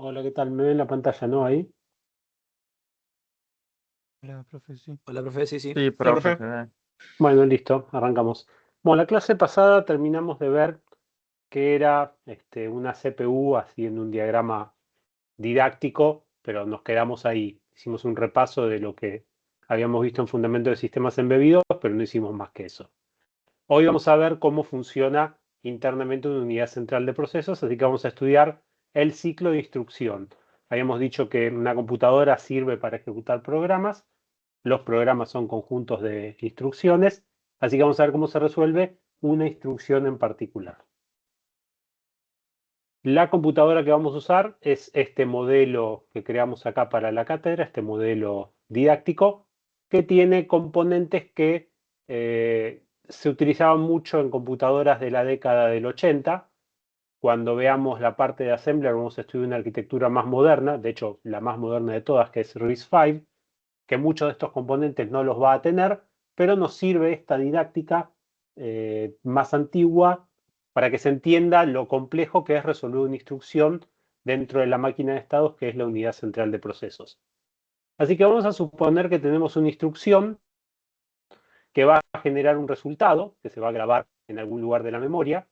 Hola, ¿qué tal? ¿Me ven la pantalla, no? Ahí. Hola, profe, sí. Hola, profe, sí, sí. Sí, Hola, profe, profe. se ve. Bueno, listo, arrancamos. Bueno, la clase pasada terminamos de ver qué era una CPU haciendo un diagrama didáctico, pero nos quedamos ahí. Hicimos un repaso de lo que habíamos visto en Fundamento de Sistemas Embebidos, pero no hicimos más que eso. Hoy vamos a ver cómo funciona internamente una unidad central de procesos, así que vamos a estudiar el ciclo de instrucción. Habíamos dicho que una computadora sirve para ejecutar programas. Los programas son conjuntos de instrucciones, así que vamos a ver cómo se resuelve una instrucción en particular. La computadora que vamos a usar es este modelo que creamos acá para la cátedra, este modelo didáctico, que tiene componentes que se utilizaban mucho en computadoras de la década del 80. Cuando veamos la parte de Assembler vamos a estudiar una arquitectura más moderna, de hecho la más moderna de todas, que es RISC-V, que muchos de estos componentes no los va a tener, pero nos sirve esta didáctica más antigua para que se entienda lo complejo que es resolver una instrucción dentro de la máquina de estados, que es la unidad central de procesos. Así que vamos a suponer que tenemos una instrucción que va a generar un resultado, que se va a grabar en algún lugar de la memoria,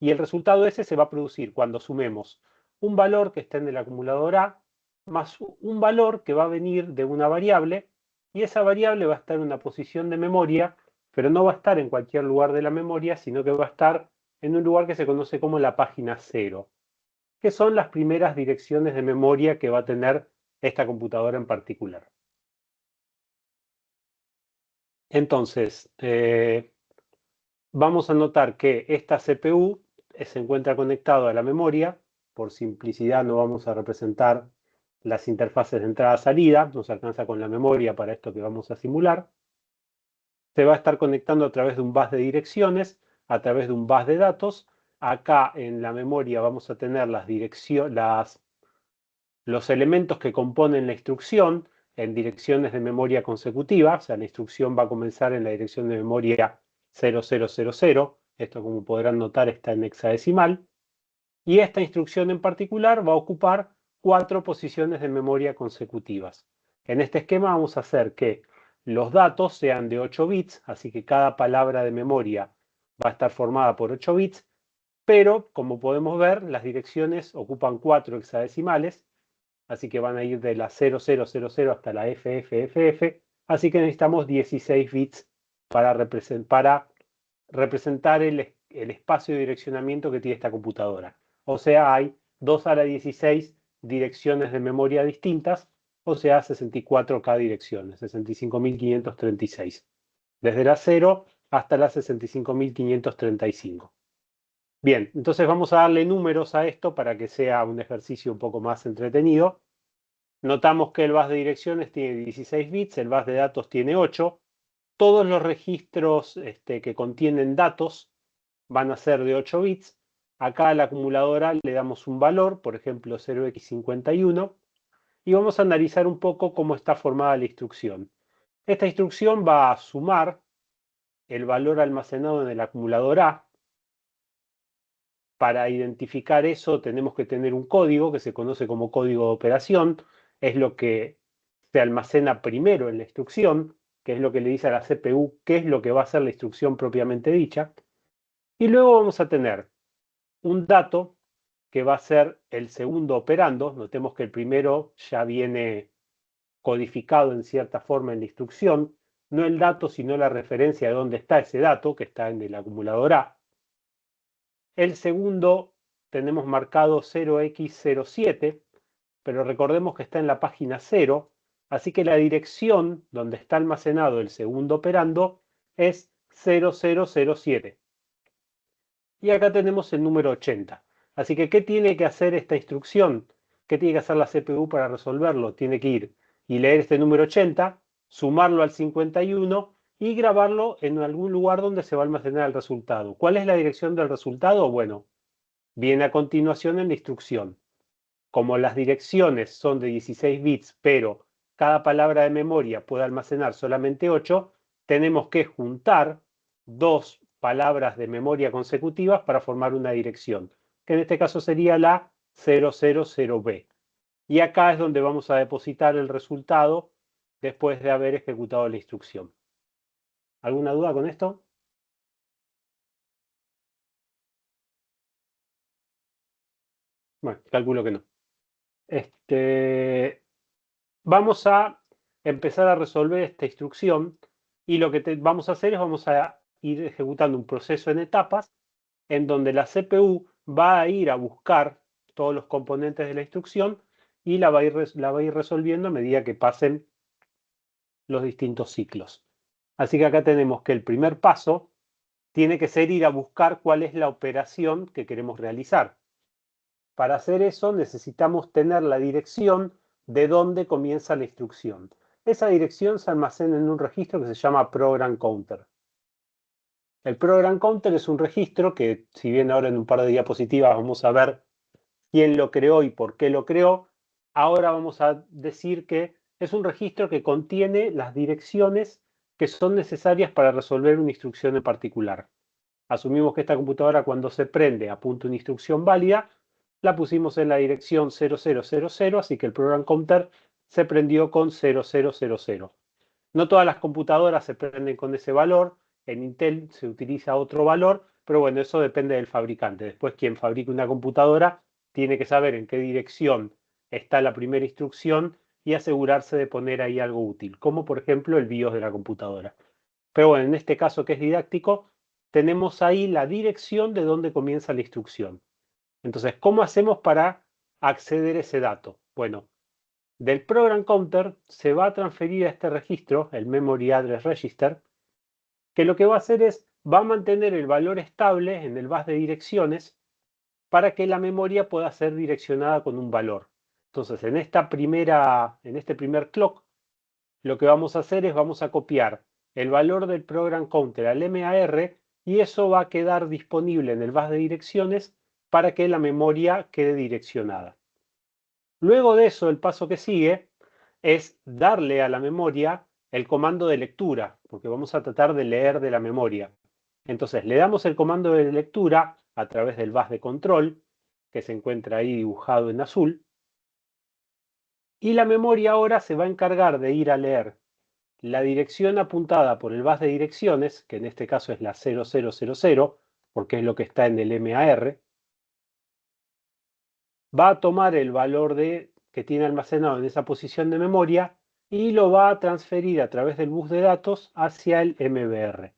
y el resultado ese se va a producir cuando sumemos un valor que está en el acumulador A, más un valor que va a venir de una variable, y esa variable va a estar en una posición de memoria, pero no va a estar en cualquier lugar de la memoria, sino que va a estar en un lugar que se conoce como la página 0, que son las primeras direcciones de memoria que va a tener esta computadora en particular. Entonces, vamos a notar que esta CPU se encuentra conectada a la memoria. Por simplicidad no vamos a representar las interfaces de entrada-salida, nos alcanza con la memoria para esto que vamos a simular. Se va a estar conectando a través de un bus de direcciones, a través de un bus de datos. Acá en la memoria vamos a tener los elementos que componen la instrucción en direcciones de memoria consecutiva, o sea, la instrucción va a comenzar en la dirección de memoria 0000, esto como podrán notar está en hexadecimal, y esta instrucción en particular va a ocupar 4 posiciones de memoria consecutivas. En este esquema vamos a hacer que los datos sean de 8 bits, así que cada palabra de memoria va a estar formada por 8 bits, pero como podemos ver, las direcciones ocupan 4 hexadecimales, así que van a ir de la 0000 hasta la FFFF, así que necesitamos 16 bits para representar el espacio de direccionamiento que tiene esta computadora. O sea, hay 2 a la 16 direcciones de memoria distintas, o sea, 64K direcciones, 65.536. Desde la 0 hasta la 65.535. Bien, entonces vamos a darle números a esto para que sea un ejercicio un poco más entretenido. Notamos que el bus de direcciones tiene 16 bits, el bus de datos tiene 8. Todos los registros que contienen datos van a ser de 8 bits. Acá a la acumuladora le damos un valor, por ejemplo 0x51, y vamos a analizar un poco cómo está formada la instrucción. Esta instrucción va a sumar el valor almacenado en el acumulador A. Para identificar eso tenemos que tener un código que se conoce como código de operación. Es lo que se almacena primero en la instrucción, que es lo que le dice a la CPU qué es lo que va a hacer la instrucción propiamente dicha. Y luego vamos a tener un dato que va a ser el segundo operando. Notemos que el primero ya viene codificado en cierta forma en la instrucción, no el dato, sino la referencia de dónde está ese dato, que está en el acumulador A. El segundo tenemos marcado 0x07, pero recordemos que está en la página 0, así que la dirección donde está almacenado el segundo operando es 0007. Y acá tenemos el número 80. Así que, ¿qué tiene que hacer esta instrucción? ¿Qué tiene que hacer la CPU para resolverlo? Tiene que ir y leer este número 80, sumarlo al 51 y grabarlo en algún lugar donde se va a almacenar el resultado. ¿Cuál es la dirección del resultado? Bueno, viene a continuación en la instrucción. Como las direcciones son de 16 bits, pero cada palabra de memoria puede almacenar solamente 8, tenemos que juntar dos palabras de memoria consecutivas para formar una dirección, que en este caso sería la 000B. Y acá es donde vamos a depositar el resultado después de haber ejecutado la instrucción. ¿Alguna duda con esto? Bueno, calculo que no. Vamos a empezar a resolver esta instrucción y lo que vamos a hacer es vamos a ir ejecutando un proceso en etapas en donde la CPU va a ir a buscar todos los componentes de la instrucción y la va a ir resolviendo a medida que pasen los distintos ciclos. Así que acá tenemos que el primer paso tiene que ser ir a buscar cuál es la operación que queremos realizar. Para hacer eso necesitamos tener la dirección de dónde comienza la instrucción. Esa dirección se almacena en un registro que se llama Program Counter. El Program Counter es un registro que, si bien ahora en un par de diapositivas vamos a ver quién lo creó y por qué lo creó, ahora vamos a decir que es un registro que contiene las direcciones que son necesarias para resolver una instrucción en particular. Asumimos que esta computadora cuando se prende apunta una instrucción válida, la pusimos en la dirección 0000, así que el program counter se prendió con 0000. No todas las computadoras se prenden con ese valor, en Intel se utiliza otro valor, pero bueno, eso depende del fabricante. Después quien fabrique una computadora tiene que saber en qué dirección está la primera instrucción y asegurarse de poner ahí algo útil, como por ejemplo el BIOS de la computadora. Pero bueno, en este caso que es didáctico, tenemos ahí la dirección de dónde comienza la instrucción. Entonces, ¿cómo hacemos para acceder a ese dato? Bueno, del Program Counter se va a transferir a este registro, el Memory Address Register, que lo que va a hacer es, va a mantener el valor estable en el bus de direcciones para que la memoria pueda ser direccionada con un valor. Entonces, en este primer clock, lo que vamos a hacer es vamos a copiar el valor del program counter al MAR y eso va a quedar disponible en el bus de direcciones para que la memoria quede direccionada. Luego de eso, el paso que sigue es darle a la memoria el comando de lectura, porque vamos a tratar de leer de la memoria. Entonces, le damos el comando de lectura a través del bus de control, que se encuentra ahí dibujado en azul, y la memoria ahora se va a encargar de ir a leer la dirección apuntada por el bus de direcciones, que en este caso es la 0000, porque es lo que está en el MAR, va a tomar el valor que tiene almacenado en esa posición de memoria y lo va a transferir a través del bus de datos hacia el MBR.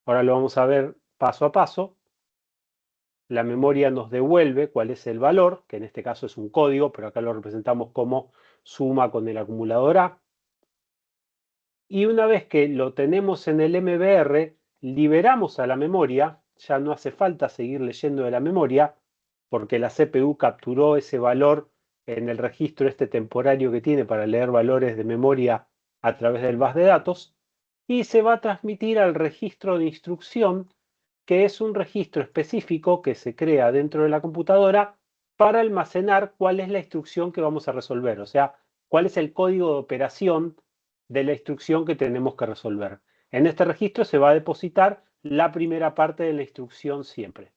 Ahora lo vamos a ver paso a paso. La memoria nos devuelve cuál es el valor, que en este caso es un código, pero acá lo representamos como suma con el acumulador A. Y una vez que lo tenemos en el MBR, liberamos a la memoria, ya no hace falta seguir leyendo de la memoria, porque la CPU capturó ese valor en el registro este temporario que tiene para leer valores de memoria a través del bus de datos, y se va a transmitir al registro de instrucción, que es un registro específico que se crea dentro de la computadora para almacenar cuál es la instrucción que vamos a resolver, o sea, cuál es el código de operación de la instrucción que tenemos que resolver. En este registro se va a depositar la primera parte de la instrucción siempre.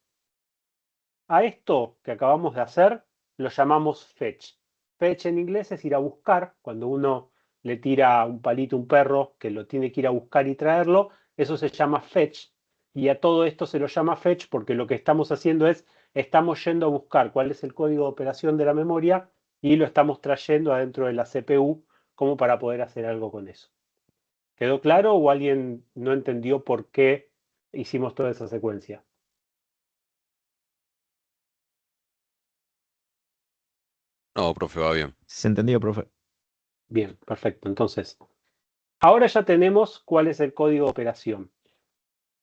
A esto que acabamos de hacer lo llamamos fetch. Fetch en inglés es ir a buscar. Cuando uno le tira un palito a un perro que lo tiene que ir a buscar y traerlo, eso se llama fetch. Y a todo esto se lo llama fetch porque lo que estamos haciendo es, estamos yendo a buscar cuál es el código de operación de la memoria y lo estamos trayendo adentro de la CPU como para poder hacer algo con eso. ¿Quedó claro o alguien no entendió por qué hicimos toda esa secuencia? No, profe, va bien. Se entendió, profe. Bien, perfecto. Entonces, ahora ya tenemos cuál es el código de operación.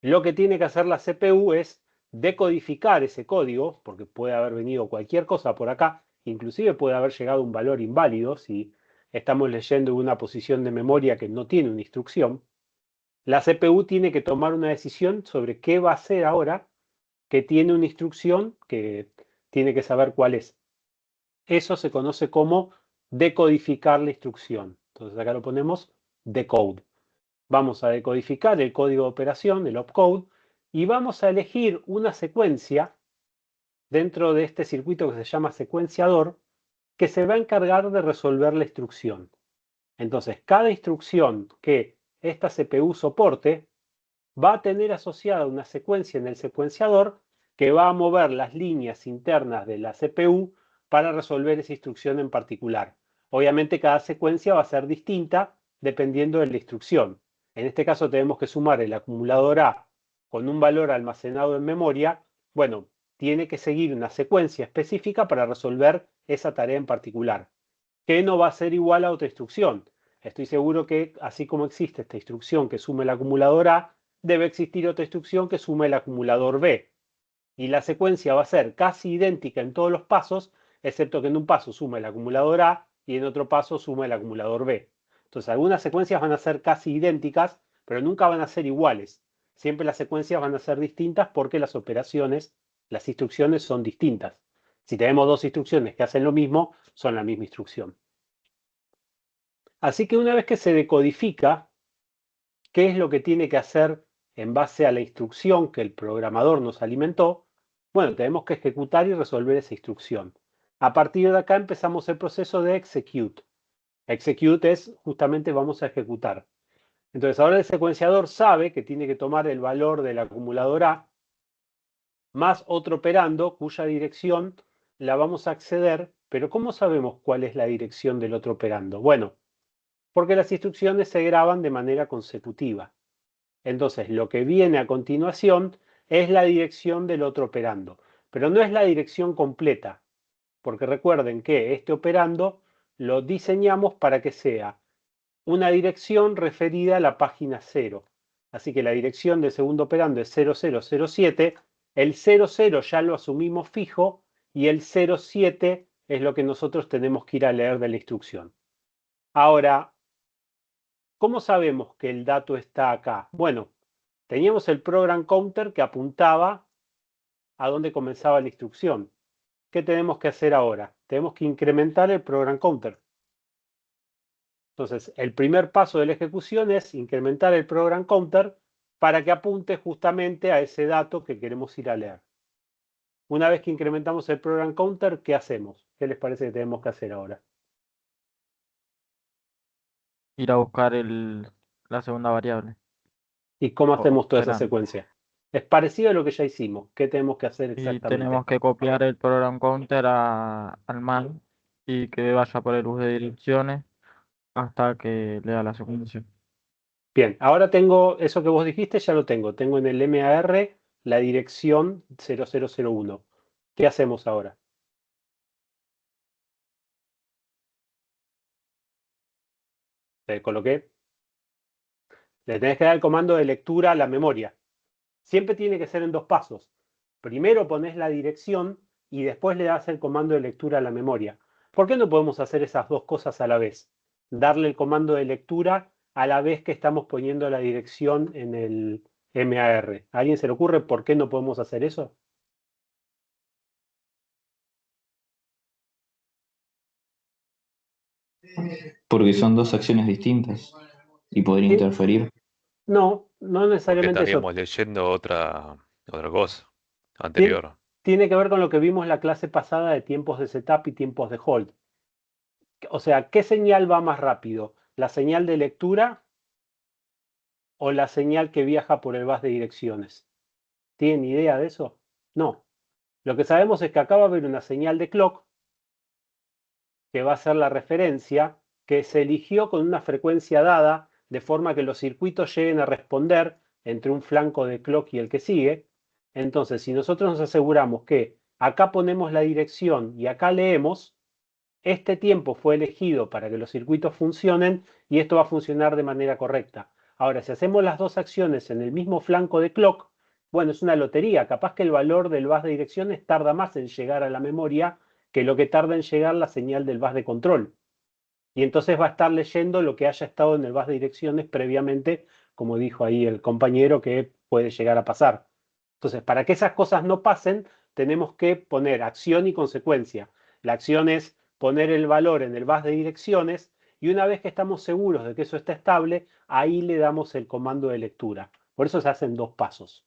Lo que tiene que hacer la CPU es decodificar ese código, porque puede haber venido cualquier cosa por acá, inclusive puede haber llegado un valor inválido si estamos leyendo una posición de memoria que no tiene una instrucción. La CPU tiene que tomar una decisión sobre qué va a hacer ahora que tiene una instrucción que tiene que saber cuál es. Eso se conoce como decodificar la instrucción. Entonces acá lo ponemos decode. Vamos a decodificar el código de operación, el opcode, y vamos a elegir una secuencia dentro de este circuito que se llama secuenciador, que se va a encargar de resolver la instrucción. Entonces, cada instrucción que esta CPU soporte va a tener asociada una secuencia en el secuenciador que va a mover las líneas internas de la CPU para resolver esa instrucción en particular. Obviamente cada secuencia va a ser distinta dependiendo de la instrucción. En este caso tenemos que sumar el acumulador A con un valor almacenado en memoria. Bueno, tiene que seguir una secuencia específica para resolver esa tarea en particular, que no va a ser igual a otra instrucción. Estoy seguro que así como existe esta instrucción que sume el acumulador A, debe existir otra instrucción que sume el acumulador B. Y la secuencia va a ser casi idéntica en todos los pasos, excepto que en un paso suma el acumulador A y en otro paso suma el acumulador B. Entonces, algunas secuencias van a ser casi idénticas, pero nunca van a ser iguales. Siempre las secuencias van a ser distintas porque las operaciones, las instrucciones son distintas. Si tenemos dos instrucciones que hacen lo mismo, son la misma instrucción. Así que una vez que se decodifica qué es lo que tiene que hacer en base a la instrucción que el programador nos alimentó, bueno, tenemos que ejecutar y resolver esa instrucción. A partir de acá empezamos el proceso de execute. Execute es justamente vamos a ejecutar. Entonces ahora el secuenciador sabe que tiene que tomar el valor del acumulador A más otro operando cuya dirección la vamos a acceder, pero ¿cómo sabemos cuál es la dirección del otro operando? Bueno, porque las instrucciones se graban de manera consecutiva. Entonces, lo que viene a continuación es la dirección del otro operando, pero no es la dirección completa, porque recuerden que este operando lo diseñamos para que sea una dirección referida a la página 0. Así que la dirección del segundo operando es 0007, el 00 ya lo asumimos fijo y el 07 es lo que nosotros tenemos que ir a leer de la instrucción. Ahora, ¿cómo sabemos que el dato está acá? Bueno, teníamos el program counter que apuntaba a dónde comenzaba la instrucción. ¿Qué tenemos que hacer ahora? Tenemos que incrementar el program counter. Entonces, el primer paso de la ejecución es incrementar el program counter para que apunte justamente a ese dato que queremos ir a leer. Una vez que incrementamos el program counter, ¿qué hacemos? ¿Qué les parece que tenemos que hacer ahora? Ir a buscar la segunda variable. ¿Y cómo O hacemos toda esa operando. secuencia? Es parecido a lo que ya hicimos. ¿Qué tenemos que hacer Y exactamente? tenemos que copiar el program counter al man y que vaya por el bus de direcciones hasta que lea la secuencia. Bien, ahora tengo eso que vos dijiste, ya lo tengo. Tengo en el MAR la dirección 0001. ¿Qué hacemos ahora? Le coloqué. Le tenés que dar el comando de lectura a la memoria. Siempre tiene que ser en dos pasos. Primero pones la dirección y después le das el comando de lectura a la memoria. ¿Por qué no podemos hacer esas dos cosas a la vez? Darle el comando de lectura a la vez que estamos poniendo la dirección en el MAR. ¿A alguien se le ocurre por qué no podemos hacer eso? Porque son dos acciones distintas y podría Sí. interferir. No, no Porque necesariamente eso. estaríamos leyendo otra cosa Tien- anterior. Tiene que ver con lo que vimos la clase pasada de tiempos de setup y tiempos de hold. O sea, ¿qué señal va más rápido? ¿La señal de lectura o la señal que viaja por el bus de direcciones? ¿Tienen idea de eso? No. Lo que sabemos es que acá va a haber una señal de clock que va a ser la referencia que se eligió con una frecuencia dada de forma que los circuitos lleguen a responder entre un flanco de clock y el que sigue. Entonces, si nosotros nos aseguramos que acá ponemos la dirección y acá leemos, este tiempo fue elegido para que los circuitos funcionen y esto va a funcionar de manera correcta. Ahora, si hacemos las dos acciones en el mismo flanco de clock, bueno, es una lotería. Capaz que el valor del bus de direcciones tarda más en llegar a la memoria que lo que tarda en llegar la señal del bus de control. Y entonces va a estar leyendo lo que haya estado en el bus de direcciones previamente, como dijo ahí el compañero, que puede llegar a pasar. Entonces, para que esas cosas no pasen, tenemos que poner acción y consecuencia. La acción es poner el valor en el bus de direcciones y una vez que estamos seguros de que eso está estable, ahí le damos el comando de lectura. Por eso se hacen dos pasos.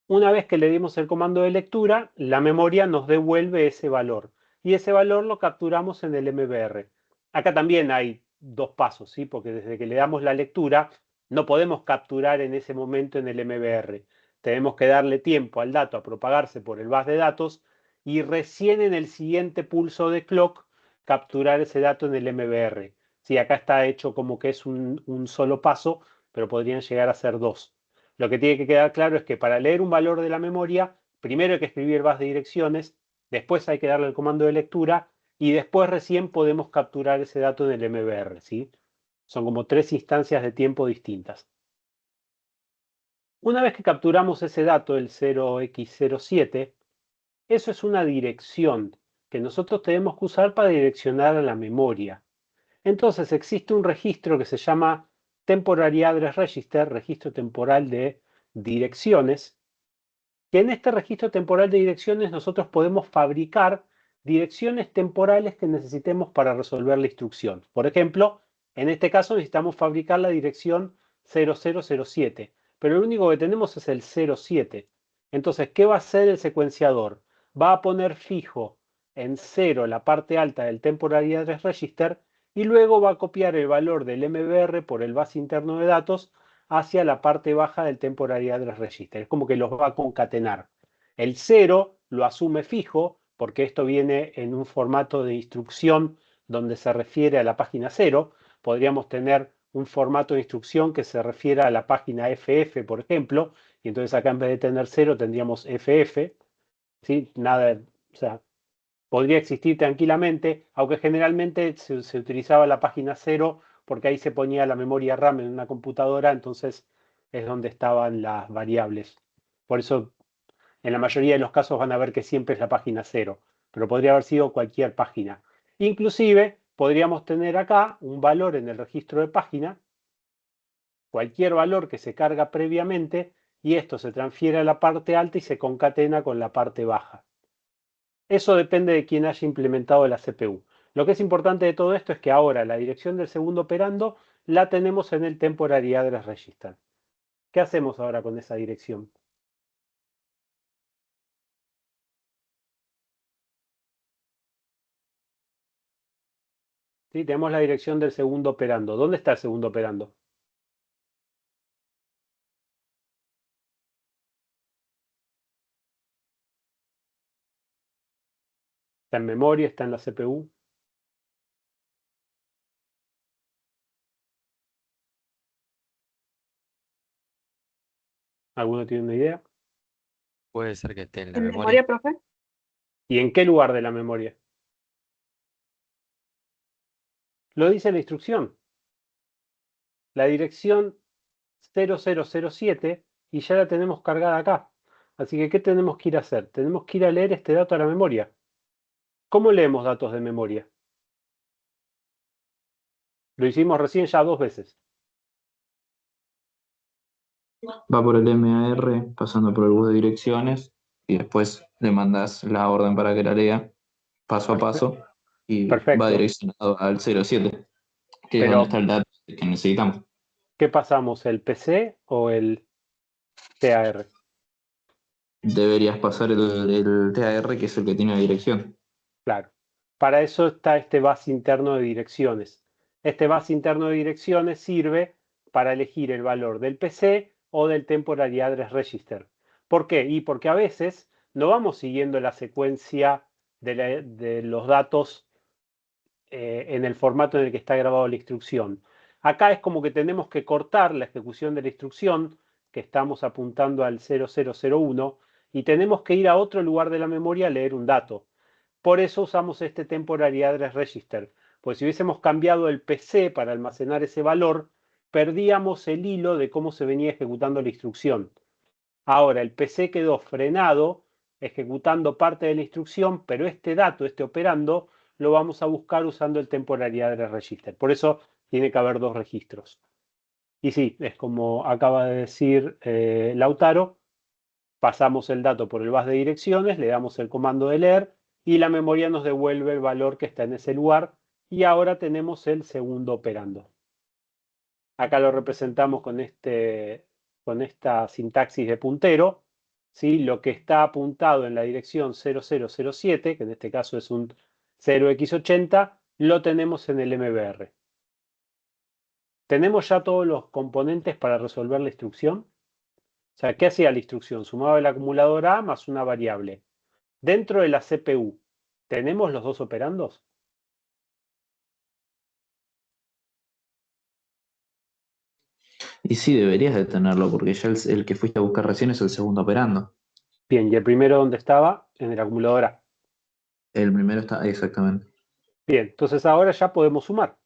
Una vez que le dimos el comando de lectura, la memoria nos devuelve ese valor. y ese valor lo capturamos en el MBR. Acá también hay dos pasos, ¿sí? Porque desde que le damos la lectura, no podemos capturar en ese momento en el MBR. Tenemos que darle tiempo al dato a propagarse por el bus de datos y recién en el siguiente pulso de clock capturar ese dato en el MBR. Sí, acá está hecho como que es un solo paso, pero podrían llegar a ser dos. Lo que tiene que quedar claro es que para leer un valor de la memoria, primero hay que escribir bus de direcciones, después hay que darle el comando de lectura y después recién podemos capturar ese dato en el MBR, ¿sí? Son como tres instancias de tiempo distintas. Una vez que capturamos ese dato, el 0x07, eso es una dirección que nosotros tenemos que usar para direccionar a la memoria. Entonces existe un registro que se llama Temporary Address Register, registro temporal de direcciones, que en este registro temporal de direcciones nosotros podemos fabricar direcciones temporales que necesitemos para resolver la instrucción. Por ejemplo, en este caso necesitamos fabricar la dirección 0007, pero lo único que tenemos es el 07. Entonces, ¿qué va a hacer el secuenciador? Va a poner fijo en 0 la parte alta del Temporary Address Register y luego va a copiar el valor del MBR por el bus interno de datos hacia la parte baja del Temporary Address Register. Es como que los va a concatenar. El 0 lo asume fijo, porque esto viene en un formato de instrucción donde se refiere a la página 0. Podríamos tener un formato de instrucción que se refiere a la página FF, por ejemplo, y entonces acá en vez de tener 0 tendríamos FF. ¿Sí? Nada, o sea, podría existir tranquilamente, aunque generalmente se utilizaba la página 0 porque ahí se ponía la memoria RAM en una computadora, entonces es donde estaban las variables. Por eso, en la mayoría de los casos van a ver que siempre es la página 0, pero podría haber sido cualquier página. Inclusive, podríamos tener acá un valor en el registro de página, cualquier valor que se carga previamente, y esto se transfiere a la parte alta y se concatena con la parte baja. Eso depende de quién haya implementado la CPU. Lo que es importante de todo esto es que ahora la dirección del segundo operando la tenemos en el Temporary Address Register. ¿Qué hacemos ahora con esa dirección? ¿Sí? Tenemos la dirección del segundo operando. ¿Dónde está el segundo operando? ¿Está en memoria? ¿Está en la CPU? ¿Alguno tiene una idea? Puede ser que esté en la ¿En memoria. memoria, profe? ¿Y en qué lugar de la memoria? Lo dice la instrucción. La dirección 0007 y ya la tenemos cargada acá. Así que, ¿qué tenemos que ir a hacer? Tenemos que ir a leer este dato a la memoria. ¿Cómo leemos datos de memoria? Lo hicimos recién ya 2 veces. Va por el MAR, pasando por el bus de direcciones, y después le mandas la orden para que la lea paso a paso y va Perfecto. direccionado al 07, que es Pero, donde está el dato que necesitamos. ¿qué pasamos? ¿El PC o el TAR? Deberías pasar el TAR, que es el que tiene la dirección. Claro. Para eso está este bus interno de direcciones. Este bus interno de direcciones sirve para elegir el valor del PC o del Temporary Address Register. ¿Por qué? Y porque a veces no vamos siguiendo la secuencia de los datos en el formato en el que está grabado la instrucción. Acá es como que tenemos que cortar la ejecución de la instrucción, que estamos apuntando al 0001, y tenemos que ir a otro lugar de la memoria a leer un dato. Por eso usamos este Temporary Address Register, pues si hubiésemos cambiado el PC para almacenar ese valor, perdíamos el hilo de cómo se venía ejecutando la instrucción. Ahora, el PC quedó frenado ejecutando parte de la instrucción, pero este dato, este operando, lo vamos a buscar usando el Temporary Address Register. Por eso tiene que haber 2 registros. Y sí, es como acaba de decir Lautaro, pasamos el dato por el bus de direcciones, le damos el comando de leer y la memoria nos devuelve el valor que está en ese lugar y ahora tenemos el segundo operando. Acá lo representamos con esta sintaxis de puntero, ¿sí? Lo que está apuntado en la dirección 0007, que en este caso es un 0x80, lo tenemos en el MBR. ¿Tenemos ya todos los componentes para resolver la instrucción? O sea, ¿qué hacía la instrucción? Sumaba el acumulador A más una variable. Dentro de la CPU, ¿tenemos los dos operandos? Y sí, deberías de tenerlo, porque ya el que fuiste a buscar recién es el segundo operando. Bien, ¿y el primero dónde estaba? En el acumulador A. El primero está, exactamente. Bien, entonces ahora ya podemos sumar.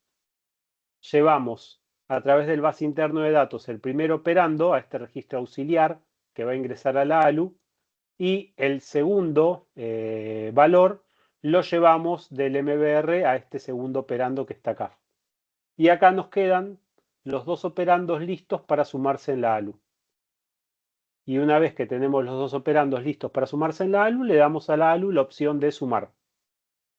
Llevamos a través del base interno de datos el primer operando a este registro auxiliar que va a ingresar a la ALU y el segundo valor lo llevamos del MBR a este segundo operando que está acá. Y acá nos quedan los dos operandos listos para sumarse en la ALU. Y una vez que tenemos los dos operandos listos para sumarse en la ALU, le damos a la ALU la opción de sumar.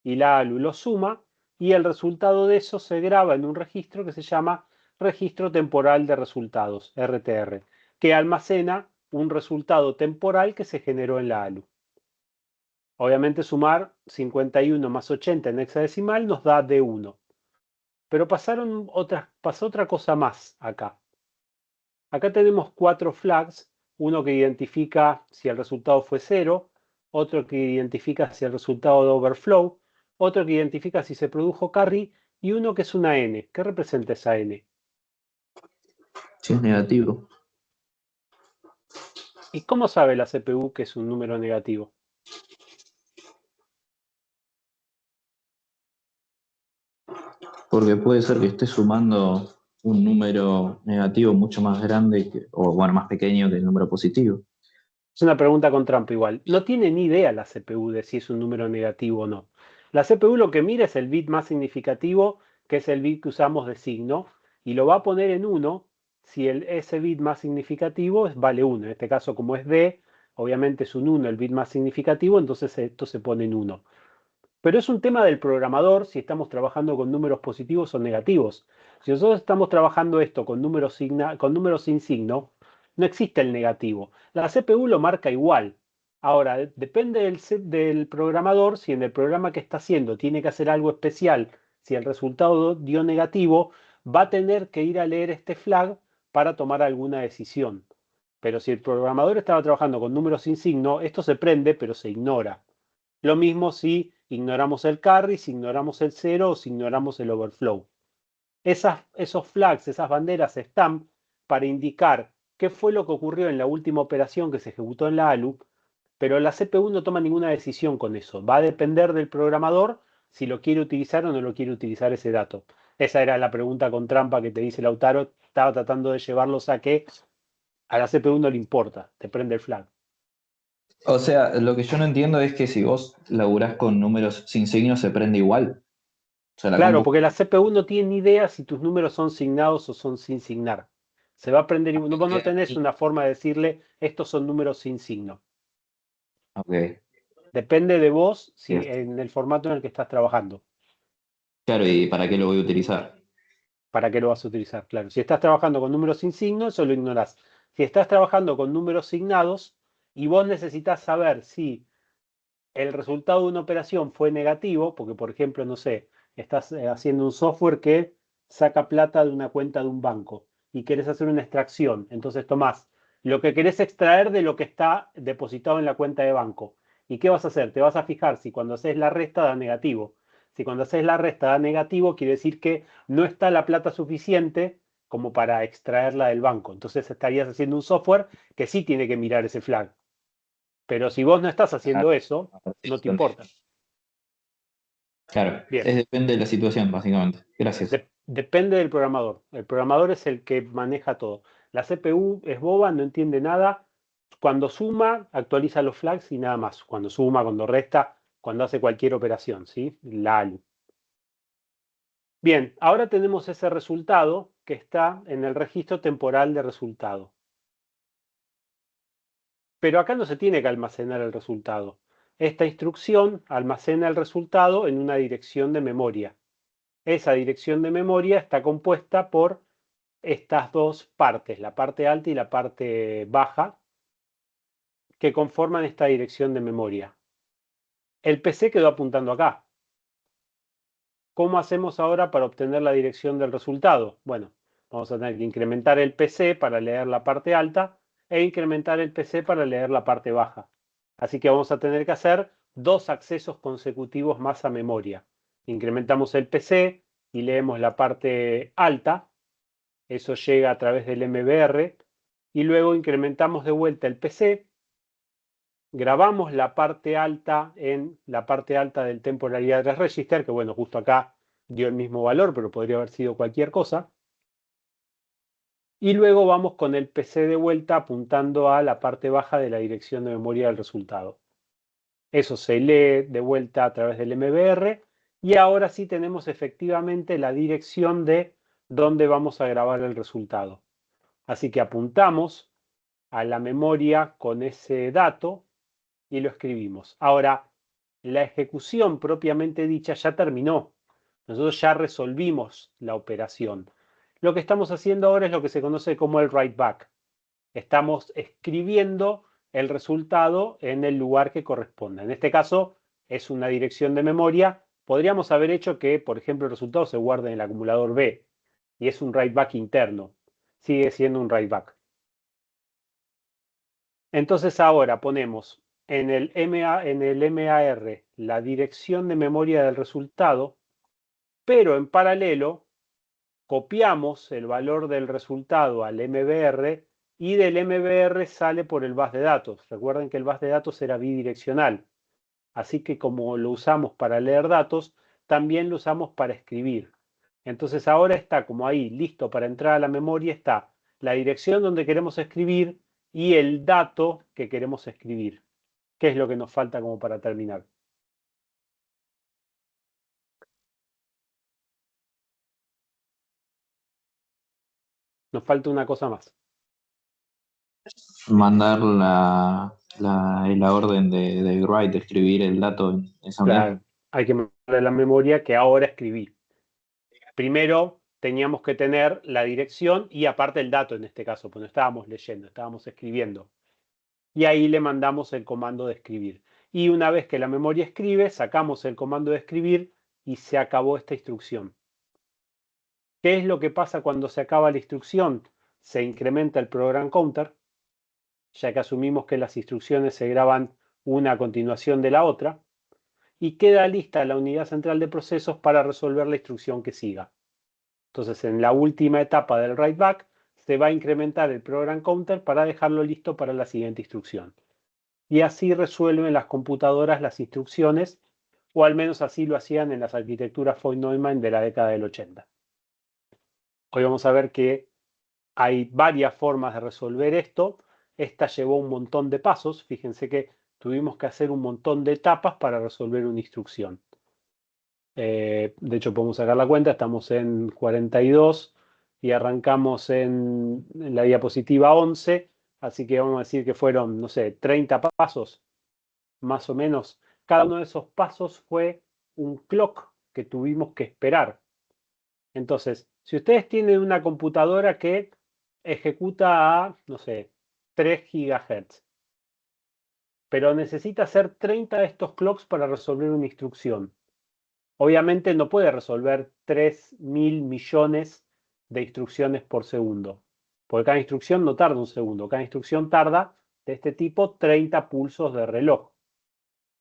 Y la ALU lo suma y el resultado de eso se graba en un registro que se llama Registro Temporal de Resultados, RTR, que almacena un resultado temporal que se generó en la ALU. Obviamente sumar 51 más 80 en hexadecimal nos da D1. Pero pasó otra cosa más acá. Acá tenemos 4 flags, uno que identifica si el resultado fue 0, otro que identifica si el resultado de overflow, otro que identifica si se produjo carry y uno que es una n. ¿Qué representa esa n? Si es negativo. ¿Y cómo sabe la CPU que es un número negativo? Porque puede ser que esté sumando un número negativo mucho más grande, o bueno, más pequeño que el número positivo. Es una pregunta con trampa igual. No tiene ni idea la CPU de si es un número negativo o no. La CPU lo que mira es el bit más significativo, que es el bit que usamos de signo, y lo va a poner en 1 si ese bit más significativo vale 1. En este caso, como es D, obviamente es un 1 el bit más significativo, entonces esto se pone en 1. Pero es un tema del programador si estamos trabajando con números positivos o negativos. Si nosotros estamos trabajando esto con números sin signo, no existe el negativo. La CPU lo marca igual. Ahora, depende del programador, si en el programa que está haciendo tiene que hacer algo especial, si el resultado dio negativo, va a tener que ir a leer este flag para tomar alguna decisión. Pero si el programador estaba trabajando con números sin signo, esto se prende, pero se ignora. Lo mismo si ignoramos el carry, si ignoramos el 0 o si ignoramos el overflow. Esos flags, esas banderas están para indicar qué fue lo que ocurrió en la última operación que se ejecutó en la ALU, pero la CPU no toma ninguna decisión con eso. Va a depender del programador si lo quiere utilizar o no lo quiere utilizar ese dato. Esa era la pregunta con trampa que te dice Lautaro. Estaba tratando de llevarlos a que a la CPU no le importa, te prende el flag. O sea, lo que yo no entiendo es que si vos laburás con números sin signos se prende igual. O sea, la Claro, compu. porque la CPU no tiene ni idea si tus números son signados o son sin signar. Se va a aprender, vos no tenés una forma de decirle estos son números sin signo. Ok. Depende de vos Bien. en el formato en el que estás trabajando. Claro, ¿y para qué lo voy a utilizar? ¿Para qué lo vas a utilizar? Claro, si estás trabajando con números sin signo, eso lo ignorás. Si estás trabajando con números signados y vos necesitas saber si el resultado de una operación fue negativo, porque por ejemplo, no sé, estás haciendo un software que saca plata de una cuenta de un banco y querés hacer una extracción, entonces tomás lo que querés extraer de lo que está depositado en la cuenta de banco. ¿Y qué vas a hacer? Te vas a fijar si cuando haces la resta da negativo. Si cuando haces la resta da negativo, quiere decir que no está la plata suficiente como para extraerla del banco. Entonces estarías haciendo un software que sí tiene que mirar ese flag. Pero si vos no estás haciendo eso, no te importa. Claro, Bien, depende de la situación, básicamente. Gracias. depende del programador. El programador es el que maneja todo. La CPU es boba, no entiende nada. Cuando suma, actualiza los flags y nada más. Cuando suma, cuando resta, cuando hace cualquier operación, ¿sí? La ALU. Bien, ahora tenemos ese resultado que está en el registro temporal de resultado. Pero acá no se tiene que almacenar el resultado. Esta instrucción almacena el resultado en una dirección de memoria. Esa dirección de memoria está compuesta por estas dos partes, la parte alta y la parte baja, que conforman esta dirección de memoria. El PC quedó apuntando acá. ¿Cómo hacemos ahora para obtener la dirección del resultado? Bueno, vamos a tener que incrementar el PC para leer la parte alta e incrementar el PC para leer la parte baja. Así que vamos a tener que hacer 2 accesos consecutivos más a memoria. Incrementamos el PC y leemos la parte alta. Eso llega a través del MBR. Y luego incrementamos de vuelta el PC. Grabamos la parte alta en la parte alta del Temporary Address Register, que bueno, justo acá dio el mismo valor, pero podría haber sido cualquier cosa. Y luego vamos con el PC de vuelta apuntando a la parte baja de la dirección de memoria del resultado. Eso se lee de vuelta a través del MBR y ahora sí tenemos efectivamente la dirección de dónde vamos a grabar el resultado. Así que apuntamos a la memoria con ese dato y lo escribimos. Ahora, la ejecución propiamente dicha ya terminó. Nosotros ya resolvimos la operación. Lo que estamos haciendo ahora es lo que se conoce como el write back. Estamos escribiendo el resultado en el lugar que corresponda. En este caso es una dirección de memoria. Podríamos haber hecho que, por ejemplo, el resultado se guarde en el acumulador B y es un write back interno. Sigue siendo un write back. Entonces ahora ponemos en el MAR la dirección de memoria del resultado, pero en paralelo copiamos el valor del resultado al MBR y del MBR sale por el bus de datos. Recuerden que el bus de datos era bidireccional. Así que como lo usamos para leer datos, también lo usamos para escribir. Entonces ahora está como ahí, listo para entrar a la memoria, está la dirección donde queremos escribir y el dato que queremos escribir. ¿Qué es lo que nos falta como para terminar? Nos falta una cosa más. Mandar la orden de write, de escribir el dato en esa unidad. Claro, hay que mandarle la memoria que ahora escribí. Primero teníamos que tener la dirección y aparte el dato en este caso, pues no estábamos leyendo, estábamos escribiendo. Y ahí le mandamos el comando de escribir. Y una vez que la memoria escribe, sacamos el comando de escribir y se acabó esta instrucción. ¿Qué es lo que pasa cuando se acaba la instrucción? Se incrementa el program counter, ya que asumimos que las instrucciones se graban una a continuación de la otra, y queda lista la unidad central de procesos para resolver la instrucción que siga. Entonces, en la última etapa del write back, se va a incrementar el program counter para dejarlo listo para la siguiente instrucción. Y así resuelven las computadoras las instrucciones, o al menos así lo hacían en las arquitecturas von Neumann de la década del 80. Hoy vamos a ver que hay varias formas de resolver esto. Esta llevó un montón de pasos. Fíjense que tuvimos que hacer un montón de etapas para resolver una instrucción. De hecho, podemos sacar la cuenta. Estamos en 42 y arrancamos en la diapositiva 11. Así que vamos a decir que fueron, no sé, 30 pasos, más o menos. Cada uno de esos pasos fue un clock que tuvimos que esperar. Entonces, si ustedes tienen una computadora que ejecuta a, no sé, 3 GHz, pero necesita hacer 30 de estos clocks para resolver una instrucción. Obviamente no puede resolver 3.000 millones de instrucciones por segundo, porque cada instrucción no tarda un segundo, cada instrucción tarda de este tipo 30 pulsos de reloj.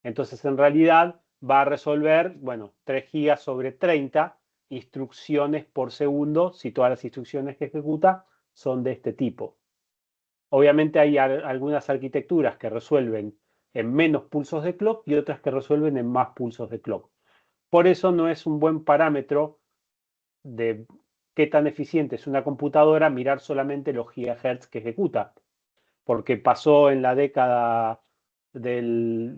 Entonces, en realidad va a resolver, bueno, 3 gigas sobre 30 instrucciones por segundo si todas las instrucciones que ejecuta son de este tipo. Obviamente hay algunas arquitecturas que resuelven en menos pulsos de clock y otras que resuelven en más pulsos de clock. Por eso no es un buen parámetro de qué tan eficiente es una computadora mirar solamente los gigahertz que ejecuta, porque pasó en la década en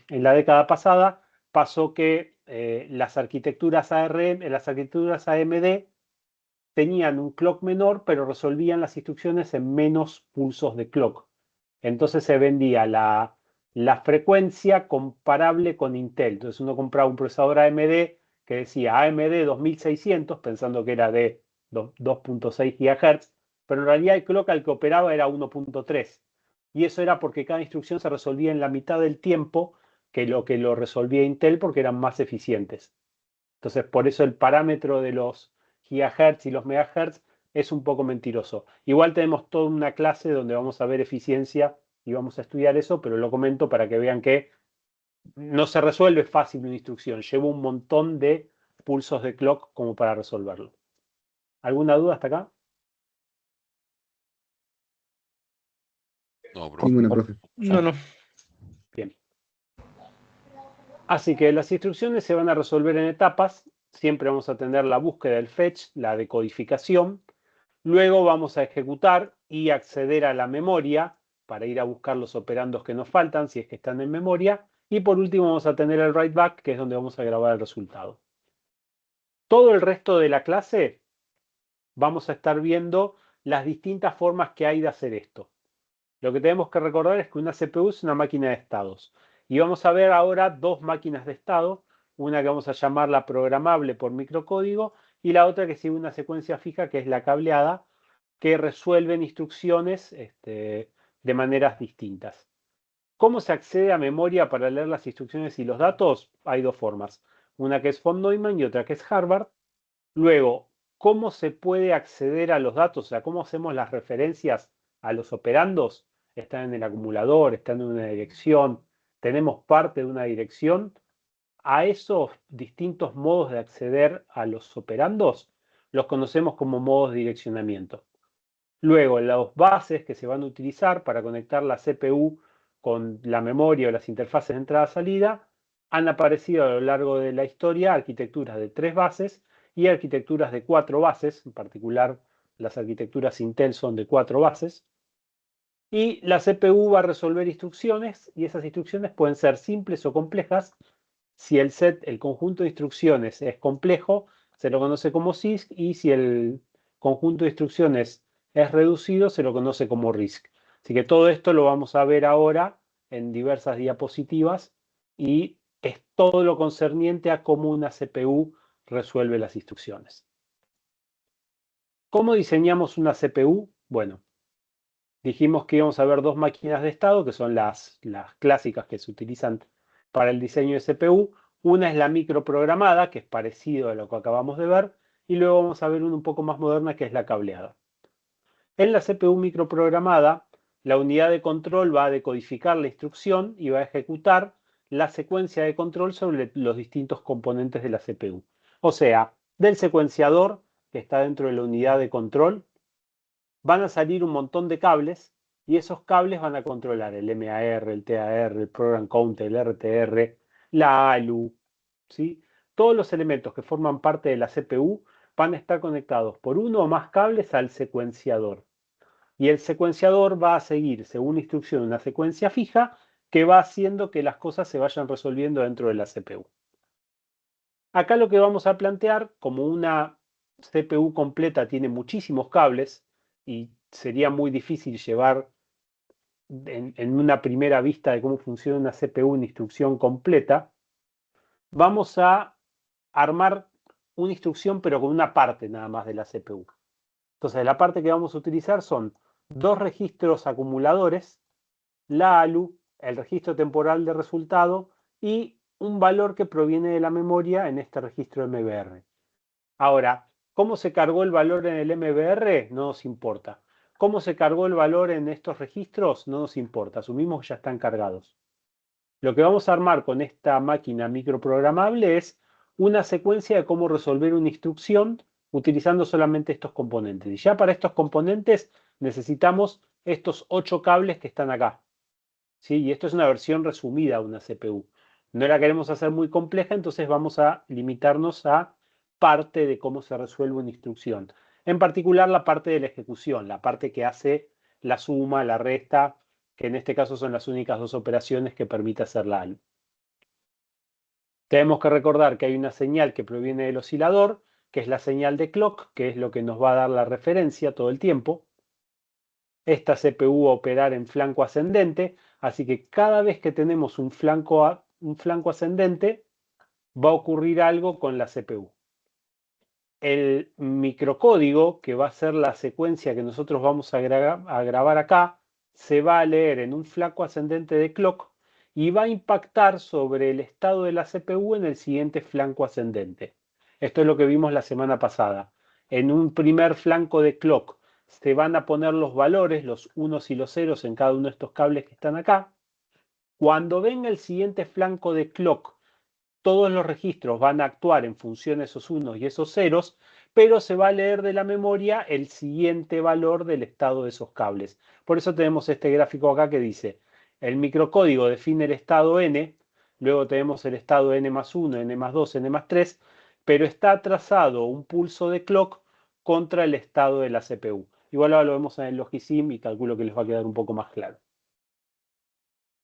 la década pasada, pasó que las arquitecturas ARM, las arquitecturas AMD tenían un clock menor, pero resolvían las instrucciones en menos pulsos de clock. Entonces se vendía la frecuencia comparable con Intel. Entonces uno compraba un procesador AMD que decía AMD 2600, pensando que era de 2.6 GHz, pero en realidad el clock al que operaba era 1.3. Y eso era porque cada instrucción se resolvía en la mitad del tiempo que lo resolvía Intel porque eran más eficientes. Entonces, por eso el parámetro de los gigahertz y los megahertz es un poco mentiroso. Igual tenemos toda una clase donde vamos a ver eficiencia y vamos a estudiar eso, pero lo comento para que vean que no se resuelve fácil una instrucción. Lleva un montón de pulsos de clock como para resolverlo. ¿Alguna duda hasta acá? No, bro. Ninguna, profe. No. Bien. Así que las instrucciones se van a resolver en etapas. Siempre vamos a tener la búsqueda del fetch, la decodificación. Luego vamos a ejecutar y acceder a la memoria para ir a buscar los operandos que nos faltan, si es que están en memoria. Y por último vamos a tener el write back, que es donde vamos a grabar el resultado. Todo el resto de la clase vamos a estar viendo las distintas formas que hay de hacer esto. Lo que tenemos que recordar es que una CPU es una máquina de estados. Y vamos a ver ahora dos máquinas de estado, una que vamos a llamarla programable por microcódigo y la otra que sigue una secuencia fija, que es la cableada, que resuelven instrucciones de maneras distintas. ¿Cómo se accede a memoria para leer las instrucciones y los datos? Hay dos formas. Una que es von Neumann y otra que es Harvard. Luego, ¿cómo se puede acceder a los datos? O sea, ¿cómo hacemos las referencias a los operandos? Están en el acumulador, están en una dirección, tenemos parte de una dirección. A esos distintos modos de acceder a los operandos los conocemos como modos de direccionamiento. Luego, las bases que se van a utilizar para conectar la CPU con la memoria o las interfaces de entrada-salida han aparecido a lo largo de la historia arquitecturas de 3 bases y arquitecturas de 4 bases, en particular las arquitecturas Intel son de 4 bases. Y la CPU va a resolver instrucciones y esas instrucciones pueden ser simples o complejas. Si el set, el conjunto de instrucciones es complejo, se lo conoce como CISC, y si el conjunto de instrucciones es reducido, se lo conoce como RISC. Así que todo esto lo vamos a ver ahora en diversas diapositivas y es todo lo concerniente a cómo una CPU resuelve las instrucciones. ¿Cómo diseñamos una CPU? Bueno, dijimos que íbamos a ver dos máquinas de estado, que son las clásicas que se utilizan para el diseño de CPU. Una es la microprogramada, que es parecido a lo que acabamos de ver, y luego vamos a ver una un poco más moderna, que es la cableada. En la CPU microprogramada, la unidad de control va a decodificar la instrucción y va a ejecutar la secuencia de control sobre los distintos componentes de la CPU. O sea, del secuenciador que está dentro de la unidad de control, van a salir un montón de cables y esos cables van a controlar el MAR, el TAR, el Program Counter, el RTR, la ALU, ¿sí? Todos los elementos que forman parte de la CPU van a estar conectados por uno o más cables al secuenciador. Y el secuenciador va a seguir, según instrucción, una secuencia fija que va haciendo que las cosas se vayan resolviendo dentro de la CPU. Acá lo que vamos a plantear, como una CPU completa tiene muchísimos cables y sería muy difícil llevar en una primera vista de cómo funciona una CPU una instrucción completa, vamos a armar una instrucción pero con una parte nada más de la CPU. Entonces la parte que vamos a utilizar son dos registros acumuladores, la ALU, el registro temporal de resultado y un valor que proviene de la memoria en este registro MBR. Ahora, ¿cómo se cargó el valor en el MBR? No nos importa. ¿Cómo se cargó el valor en estos registros? No nos importa. Asumimos que ya están cargados. Lo que vamos a armar con esta máquina microprogramable es una secuencia de cómo resolver una instrucción utilizando solamente estos componentes. Y ya para estos componentes necesitamos estos 8 cables que están acá. ¿Sí? Y esto es una versión resumida de una CPU. No la queremos hacer muy compleja, entonces vamos a limitarnos a parte de cómo se resuelve una instrucción. En particular la parte de la ejecución, la parte que hace la suma, la resta, que en este caso son las únicas dos operaciones que permite hacer la ALU. Tenemos que recordar que hay una señal que proviene del oscilador, que es la señal de clock, que es lo que nos va a dar la referencia todo el tiempo. Esta CPU va a operar en flanco ascendente, así que cada vez que tenemos un flanco ascendente, va a ocurrir algo con la CPU. El microcódigo, que va a ser la secuencia que nosotros vamos a grabar acá, se va a leer en un flanco ascendente de clock y va a impactar sobre el estado de la CPU en el siguiente flanco ascendente. Esto es lo que vimos la semana pasada. En un primer flanco de clock se van a poner los valores, los unos y los ceros en cada uno de estos cables que están acá. Cuando venga el siguiente flanco de clock, todos los registros van a actuar en función de esos unos y esos ceros, pero se va a leer de la memoria el siguiente valor del estado de esos cables. Por eso tenemos este gráfico acá que dice, el microcódigo define el estado n, luego tenemos el estado n más 1, n más 2, n más 3, pero está trazado un pulso de clock contra el estado de la CPU. Igual ahora lo vemos en el Logisim y calculo que les va a quedar un poco más claro.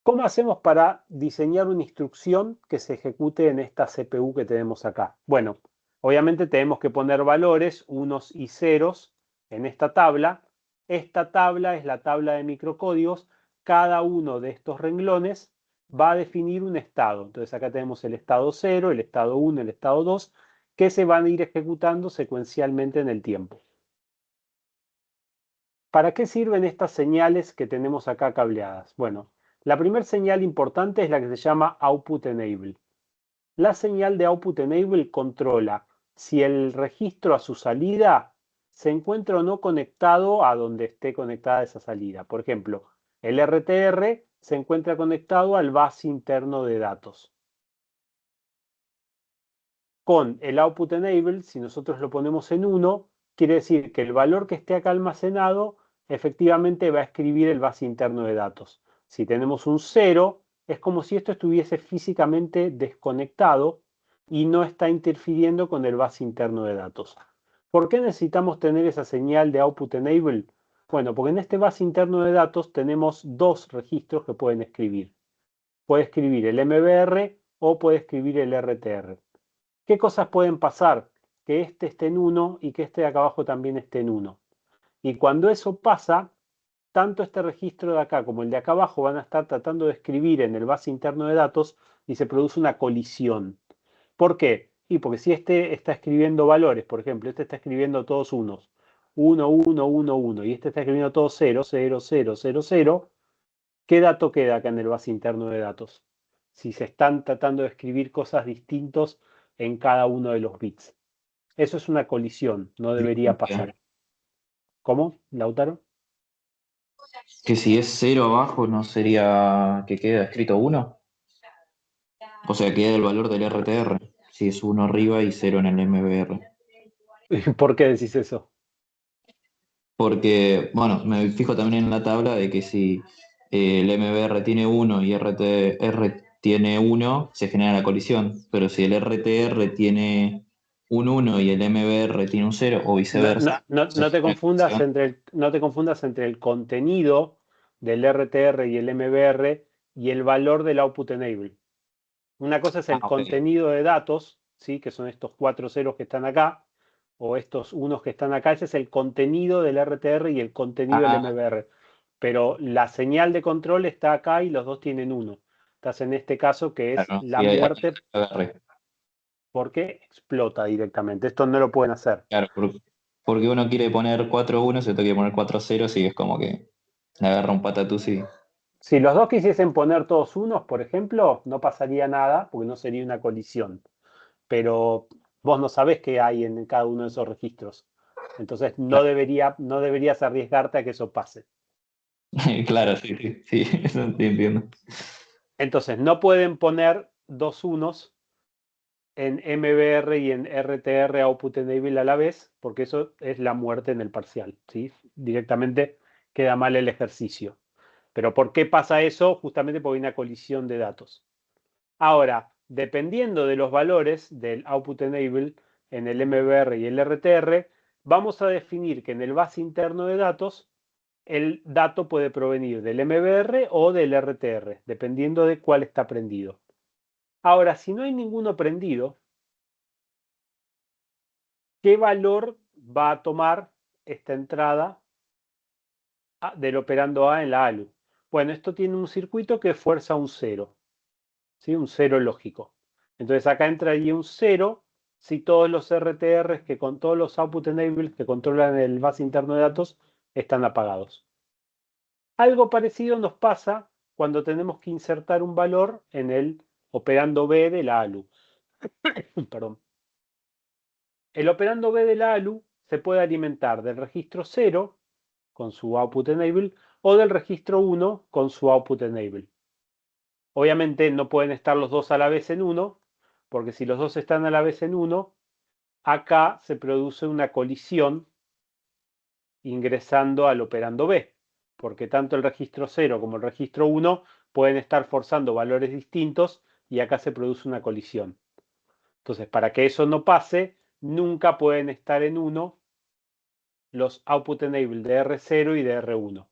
¿Cómo hacemos para diseñar una instrucción que se ejecute en esta CPU que tenemos acá? Bueno, obviamente tenemos que poner valores, unos y ceros, en esta tabla. Esta tabla es la tabla de microcódigos. Cada uno de estos renglones va a definir un estado. Entonces acá tenemos el estado 0, el estado 1, el estado 2, que se van a ir ejecutando secuencialmente en el tiempo. ¿Para qué sirven estas señales que tenemos acá cableadas? Bueno, la primera señal importante es la que se llama Output Enable. La señal de Output Enable controla si el registro a su salida se encuentra o no conectado a donde esté conectada esa salida. Por ejemplo, el RTR se encuentra conectado al bus interno de datos. Con el Output Enable, si nosotros lo ponemos en 1, quiere decir que el valor que esté acá almacenado efectivamente va a escribir el bus interno de datos. Si tenemos un 0, es como si esto estuviese físicamente desconectado y no está interfiriendo con el bus interno de datos. ¿Por qué necesitamos tener esa señal de Output Enable? Bueno, porque en este bus interno de datos tenemos dos registros que pueden escribir. Puede escribir el MBR o puede escribir el RTR. ¿Qué cosas pueden pasar? Que este esté en 1 y que este de acá abajo también esté en 1. Y cuando eso pasa, tanto este registro de acá como el de acá abajo van a estar tratando de escribir en el bus interno de datos y se produce una colisión. ¿Por qué? Y porque si este está escribiendo valores, por ejemplo, este está escribiendo todos unos, 1, 1, 1, 1, y este está escribiendo todos 0, 0, 0, 0, 0, ¿qué dato queda acá en el bus interno de datos? Si se están tratando de escribir cosas distintas en cada uno de los bits. Eso es una colisión, no debería pasar. ¿Cómo, Lautaro? Que si es 0 abajo, ¿no sería que queda escrito 1? O sea, queda el valor del RTR. Si es 1 arriba y 0 en el MBR. ¿Por qué decís eso? Porque, bueno, me fijo también en la tabla de que si el MBR tiene 1 y RTR tiene 1, se genera la colisión. Pero si el RTR tiene un 1 y el MBR tiene un 0 o viceversa, No te confundas entre el contenido del RTR y el MBR y el valor del Output Enable. Una cosa es el contenido de datos, ¿sí? Que son estos 4 ceros que están acá, o estos unos que están acá. Ese es el contenido del RTR y el contenido del MBR. Pero la señal de control está acá y los dos tienen 1. Estás en este caso que es la muerte porque explota directamente. Esto no lo pueden hacer. Claro, porque uno quiere poner 4 unos y otro quiere poner 4 ceros y es como que le agarra un patatús y... Si los dos quisiesen poner todos unos, por ejemplo, no pasaría nada porque no sería una colisión. Pero vos no sabés qué hay en cada uno de esos registros. Entonces no deberías arriesgarte a que eso pase. Claro, sí, eso entiendo. Entonces no pueden poner dos unos en MBR y en RTR Output Enable a la vez, porque eso es la muerte en el parcial, ¿sí? Directamente queda mal el ejercicio. Pero ¿por qué pasa eso? Justamente porque hay una colisión de datos. Ahora, dependiendo de los valores del Output Enable en el MBR y el RTR, vamos a definir que en el bus interno de datos el dato puede provenir del MBR o del RTR, dependiendo de cuál está prendido. Ahora, si no hay ninguno prendido, ¿qué valor va a tomar esta entrada del operando A en la ALU? Bueno, esto tiene un circuito que fuerza un 0, ¿sí? Un 0 lógico. Entonces acá entraría un 0 si todos los RTRs, que con todos los output enables que controlan el bus interno de datos, están apagados. Algo parecido nos pasa cuando tenemos que insertar un valor en el operando B de la ALU. Perdón. El operando B de la ALU se puede alimentar del registro 0 con su output enable o del registro 1 con su output enable. Obviamente no pueden estar los dos a la vez en 1, porque si los dos están a la vez en 1, acá se produce una colisión ingresando al operando B, porque tanto el registro 0 como el registro 1 pueden estar forzando valores distintos y acá se produce una colisión. Entonces, para que eso no pase, nunca pueden estar en 1 los output enable de R0 y de R1.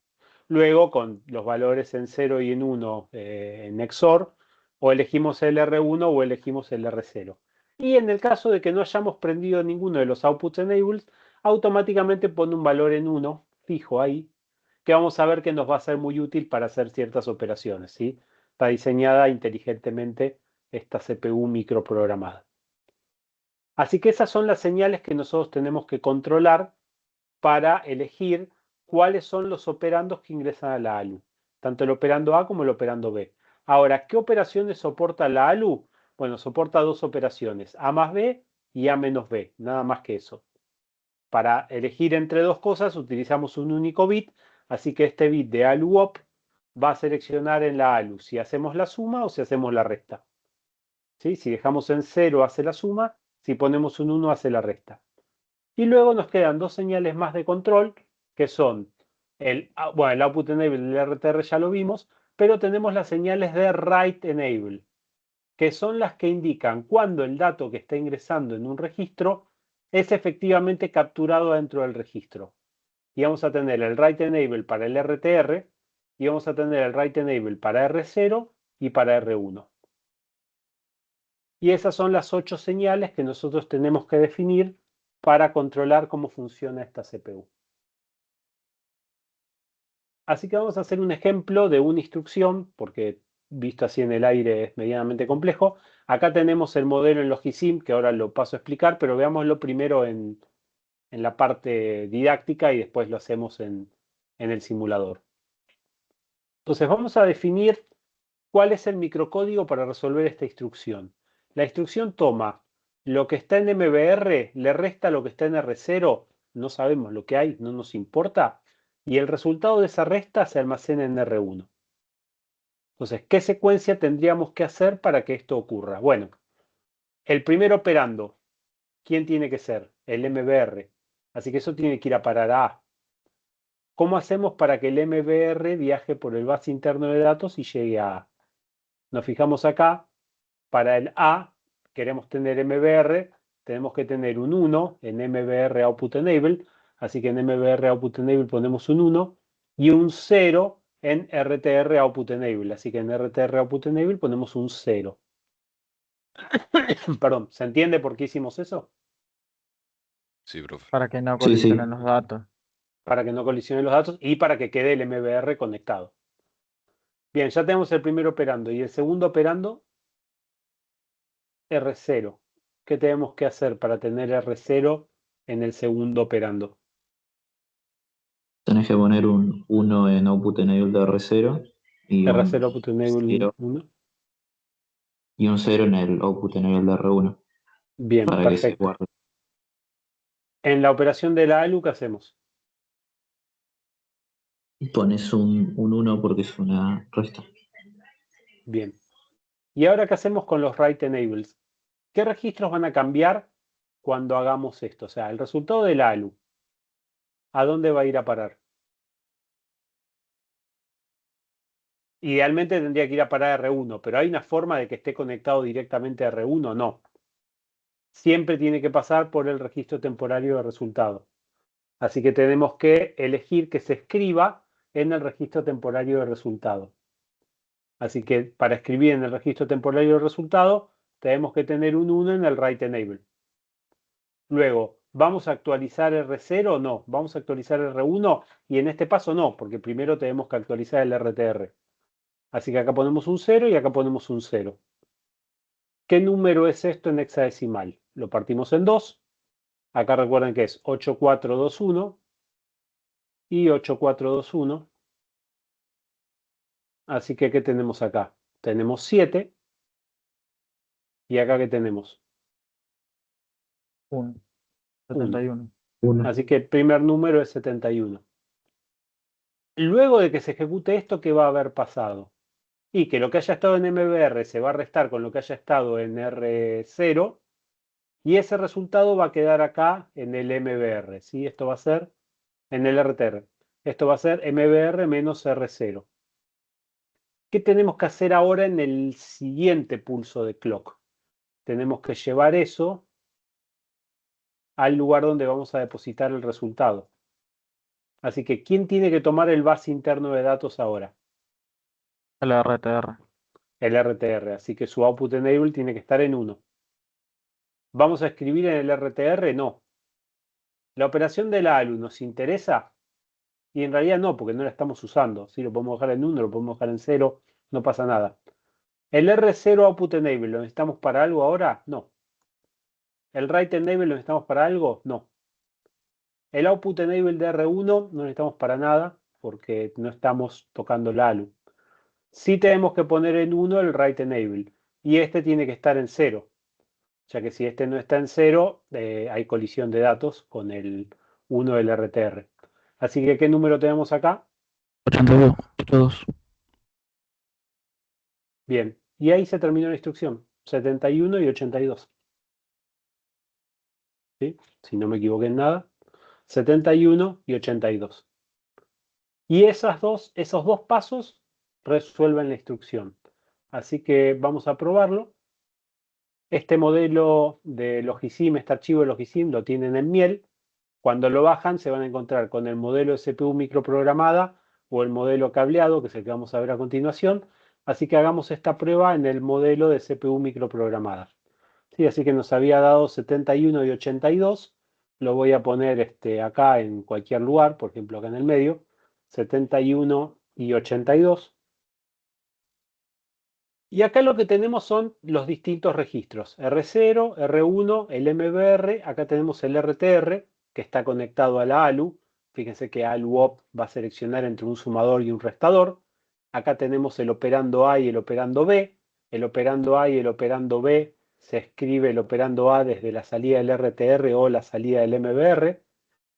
Luego, con los valores en 0 y en 1 en XOR, o elegimos el R1 o elegimos el R0. Y en el caso de que no hayamos prendido ninguno de los output enables, automáticamente pone un valor en 1, fijo ahí, que vamos a ver que nos va a ser muy útil para hacer ciertas operaciones, ¿sí? Está diseñada inteligentemente esta CPU microprogramada. Así que esas son las señales que nosotros tenemos que controlar para elegir cuáles son los operandos que ingresan a la ALU, tanto el operando A como el operando B. Ahora, ¿qué operaciones soporta la ALU? Bueno, soporta dos operaciones, A más B y A menos B, nada más que eso. Para elegir entre dos cosas utilizamos un único bit, así que este bit de ALU op va a seleccionar en la ALU si hacemos la suma o si hacemos la resta. ¿Sí? Si dejamos en 0 hace la suma, si ponemos un 1 hace la resta. Y luego nos quedan dos señales más de control, que son el output enable del RTR ya lo vimos, pero tenemos las señales de write enable, que son las que indican cuando el dato que está ingresando en un registro es efectivamente capturado dentro del registro. Y vamos a tener el write enable para el RTR, y vamos a tener el write enable para R0 y para R1. Y esas son las 8 señales que nosotros tenemos que definir para controlar cómo funciona esta CPU. Así que vamos a hacer un ejemplo de una instrucción, porque visto así en el aire es medianamente complejo. Acá tenemos el modelo en Logisim, que ahora lo paso a explicar, pero veámoslo primero en la parte didáctica y después lo hacemos en el simulador. Entonces vamos a definir cuál es el microcódigo para resolver esta instrucción. La instrucción toma lo que está en MBR, le resta lo que está en R0, no sabemos lo que hay, no nos importa, y el resultado de esa resta se almacena en R1. Entonces, ¿qué secuencia tendríamos que hacer para que esto ocurra? Bueno, el primer operando, ¿quién tiene que ser? El MBR. Así que eso tiene que ir a parar a A. ¿Cómo hacemos para que el MBR viaje por el bus interno de datos y llegue a A? Nos fijamos acá, para el A queremos tener MBR, tenemos que tener un 1 en MBR Output Enable, así que en MBR Output Enable ponemos un 1 y un 0 en RTR Output Enable, así que en RTR Output Enable ponemos un 0. Perdón, ¿se entiende por qué hicimos eso? Sí, profe. Para que no Sí, sí. colisionen los datos. Para que no colisionen los datos y para que quede el MBR conectado. Bien, ya tenemos el primer operando y el segundo operando, R0. ¿Qué tenemos que hacer para tener R0 en el segundo operando? Tenés que poner un 1 en output enable de R0 y un R0 output enable 0 1. y un 0 en el output enable de R1 Bien, para que se perfecto. guarde. En la operación de la ALU, ¿qué hacemos? Pones un 1 porque es una resta. Bien. ¿Y ahora qué hacemos con los write enables? ¿Qué registros van a cambiar cuando hagamos esto? O sea, el resultado de la ALU, ¿a dónde va a ir a parar? Idealmente tendría que ir a parar a R1, pero ¿hay una forma de que esté conectado directamente a R1? No. Siempre tiene que pasar por el registro temporario de resultado. Así que tenemos que elegir que se escriba en el registro temporario de resultado. Así que para escribir en el registro temporario de resultado, tenemos que tener un 1 en el write enable. Luego, ¿vamos a actualizar R0 o no? ¿Vamos a actualizar R1? Y en este paso no, porque primero tenemos que actualizar el RTR. Así que acá ponemos un 0 y acá ponemos un 0. ¿Qué número es esto en hexadecimal? Lo partimos en 2. Acá recuerden que es 8421 y 8421. Así que, ¿qué tenemos acá? Tenemos 7. ¿Y acá qué tenemos? 1. 71. Así que el primer número es 71. Luego de que se ejecute esto, ¿qué va a haber pasado? Y que lo que haya estado en MBR se va a restar con lo que haya estado en R0 y ese resultado va a quedar acá en el MBR. ¿Sí? Esto va a ser en el RTR. Esto va a ser MBR menos R0. ¿Qué tenemos que hacer ahora en el siguiente pulso de clock? Tenemos que llevar eso al lugar donde vamos a depositar el resultado. Así que, ¿quién tiene que tomar el bus interno de datos ahora? El RTR. El RTR. Así que su output enable tiene que estar en 1. ¿Vamos a escribir en el RTR? No. ¿La operación de la ALU nos interesa? Y en realidad no, porque no la estamos usando. Si lo podemos dejar en 1, lo podemos dejar en 0, no pasa nada. ¿El R0 output enable lo necesitamos para algo ahora? No. ¿El write enable lo necesitamos para algo? No. El output enable de R1 no necesitamos para nada, porque no estamos tocando la ALU. Sí tenemos que poner en 1 el write enable, y este tiene que estar en 0, ya que si este no está en 0, hay colisión de datos con el 1 del RTR. Así que, ¿qué número tenemos acá? 82. 82. Bien, y ahí se terminó la instrucción, 71 y 82. ¿Sí? Si no me equivoqué en nada, 71 y 82. Y esos dos pasos resuelven la instrucción. Así que vamos a probarlo. Este modelo de Logisim, este archivo de Logisim, lo tienen en miel. Cuando lo bajan se van a encontrar con el modelo de CPU microprogramada o el modelo cableado, que es el que vamos a ver a continuación. Así que hagamos esta prueba en el modelo de CPU microprogramada. Sí, así que nos había dado 71 y 82. Lo voy a poner acá en cualquier lugar, por ejemplo acá en el medio. 71 y 82. Y acá lo que tenemos son los distintos registros. R0, R1, el MBR. Acá tenemos el RTR, que está conectado a la ALU. Fíjense que ALU-OP va a seleccionar entre un sumador y un restador. Acá tenemos el operando A y el operando B. El operando A y el operando B se escribe el operando A desde la salida del RTR o la salida del MBR.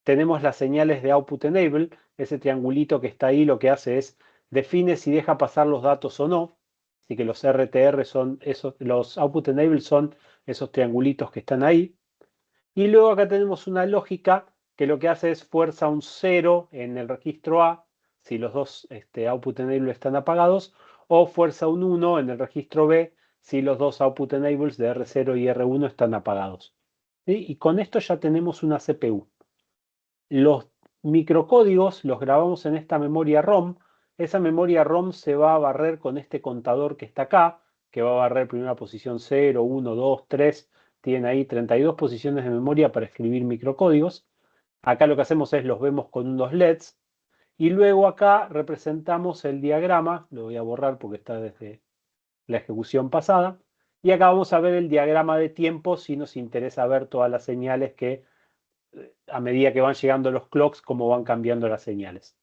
Tenemos las señales de output enable. Ese triangulito que está ahí lo que hace es define si deja pasar los datos o no. Así que los RTR son esos, los output enable son esos triangulitos que están ahí. Y luego acá tenemos una lógica que lo que hace es fuerza un 0 en el registro A si los dos output enable están apagados, o fuerza un 1 en el registro B si los dos output enables de R0 y R1 están apagados. ¿Sí? Y con esto ya tenemos una CPU. Los microcódigos los grabamos en esta memoria ROM. Esa memoria ROM se va a barrer con este contador que está acá, que va a barrer primera posición 0, 1, 2, 3. Tiene ahí 32 posiciones de memoria para escribir microcódigos. Acá lo que hacemos es los vemos con unos LEDs. Y luego acá representamos el diagrama. Lo voy a borrar porque está desde la ejecución pasada. Y acá vamos a ver el diagrama de tiempo si nos interesa ver todas las señales que a medida que van llegando los clocks, cómo van cambiando las señales.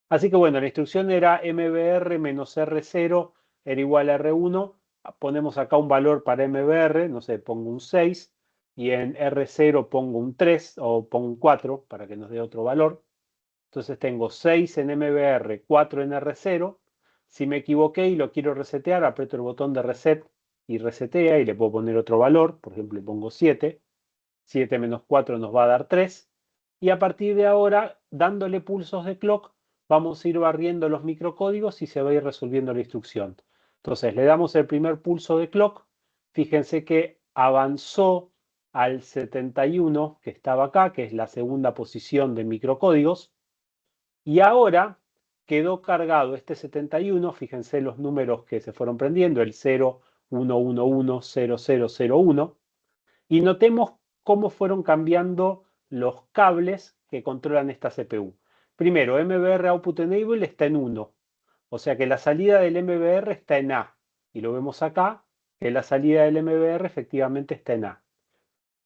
Así que bueno, la instrucción era MBR menos R0 era igual a R1. Ponemos acá un valor para MBR, no sé, pongo un 6. Y en R0 pongo un 3 o pongo un 4 para que nos dé otro valor. Entonces tengo 6 en MBR, 4 en R0. Si me equivoqué y lo quiero resetear, aprieto el botón de reset y resetea y le puedo poner otro valor. Por ejemplo, le pongo 7. 7 menos 4 nos va a dar 3. Y a partir de ahora, dándole pulsos de clock, vamos a ir barriendo los microcódigos y se va a ir resolviendo la instrucción. Entonces, le damos el primer pulso de clock. Fíjense que avanzó al 71, que estaba acá, que es la segunda posición de microcódigos. Y ahora quedó cargado este 71. Fíjense los números que se fueron prendiendo, el 0, 1, 1, 1, 0, 0, 0, 1. Y notemos cómo fueron cambiando los cables que controlan esta CPU. Primero, MBR Output Enable está en 1. O sea que la salida del MBR está en A. Y lo vemos acá, que la salida del MBR efectivamente está en A.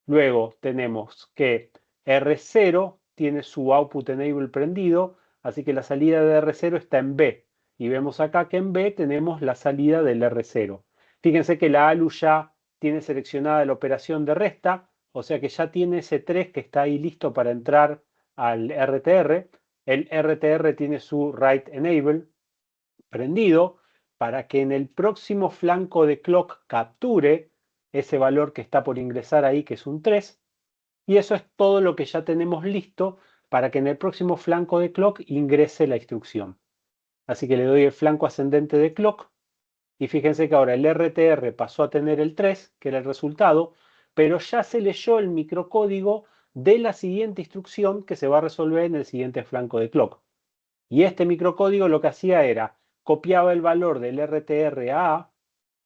Luego tenemos que R0 tiene su Output Enable prendido, así que la salida de R0 está en B. Y vemos acá que en B tenemos la salida del R0. Fíjense que la ALU ya tiene seleccionada la operación de resta, o sea que ya tiene ese 3 que está ahí listo para entrar al RTR. El RTR tiene su write enable prendido para que en el próximo flanco de clock capture ese valor que está por ingresar ahí, que es un 3, y eso es todo lo que ya tenemos listo para que en el próximo flanco de clock ingrese la instrucción. Así que le doy el flanco ascendente de clock, y fíjense que ahora el RTR pasó a tener el 3, que era el resultado, pero ya se leyó el microcódigo de la siguiente instrucción que se va a resolver en el siguiente flanco de clock. Y este microcódigo lo que hacía era, copiaba el valor del RTR a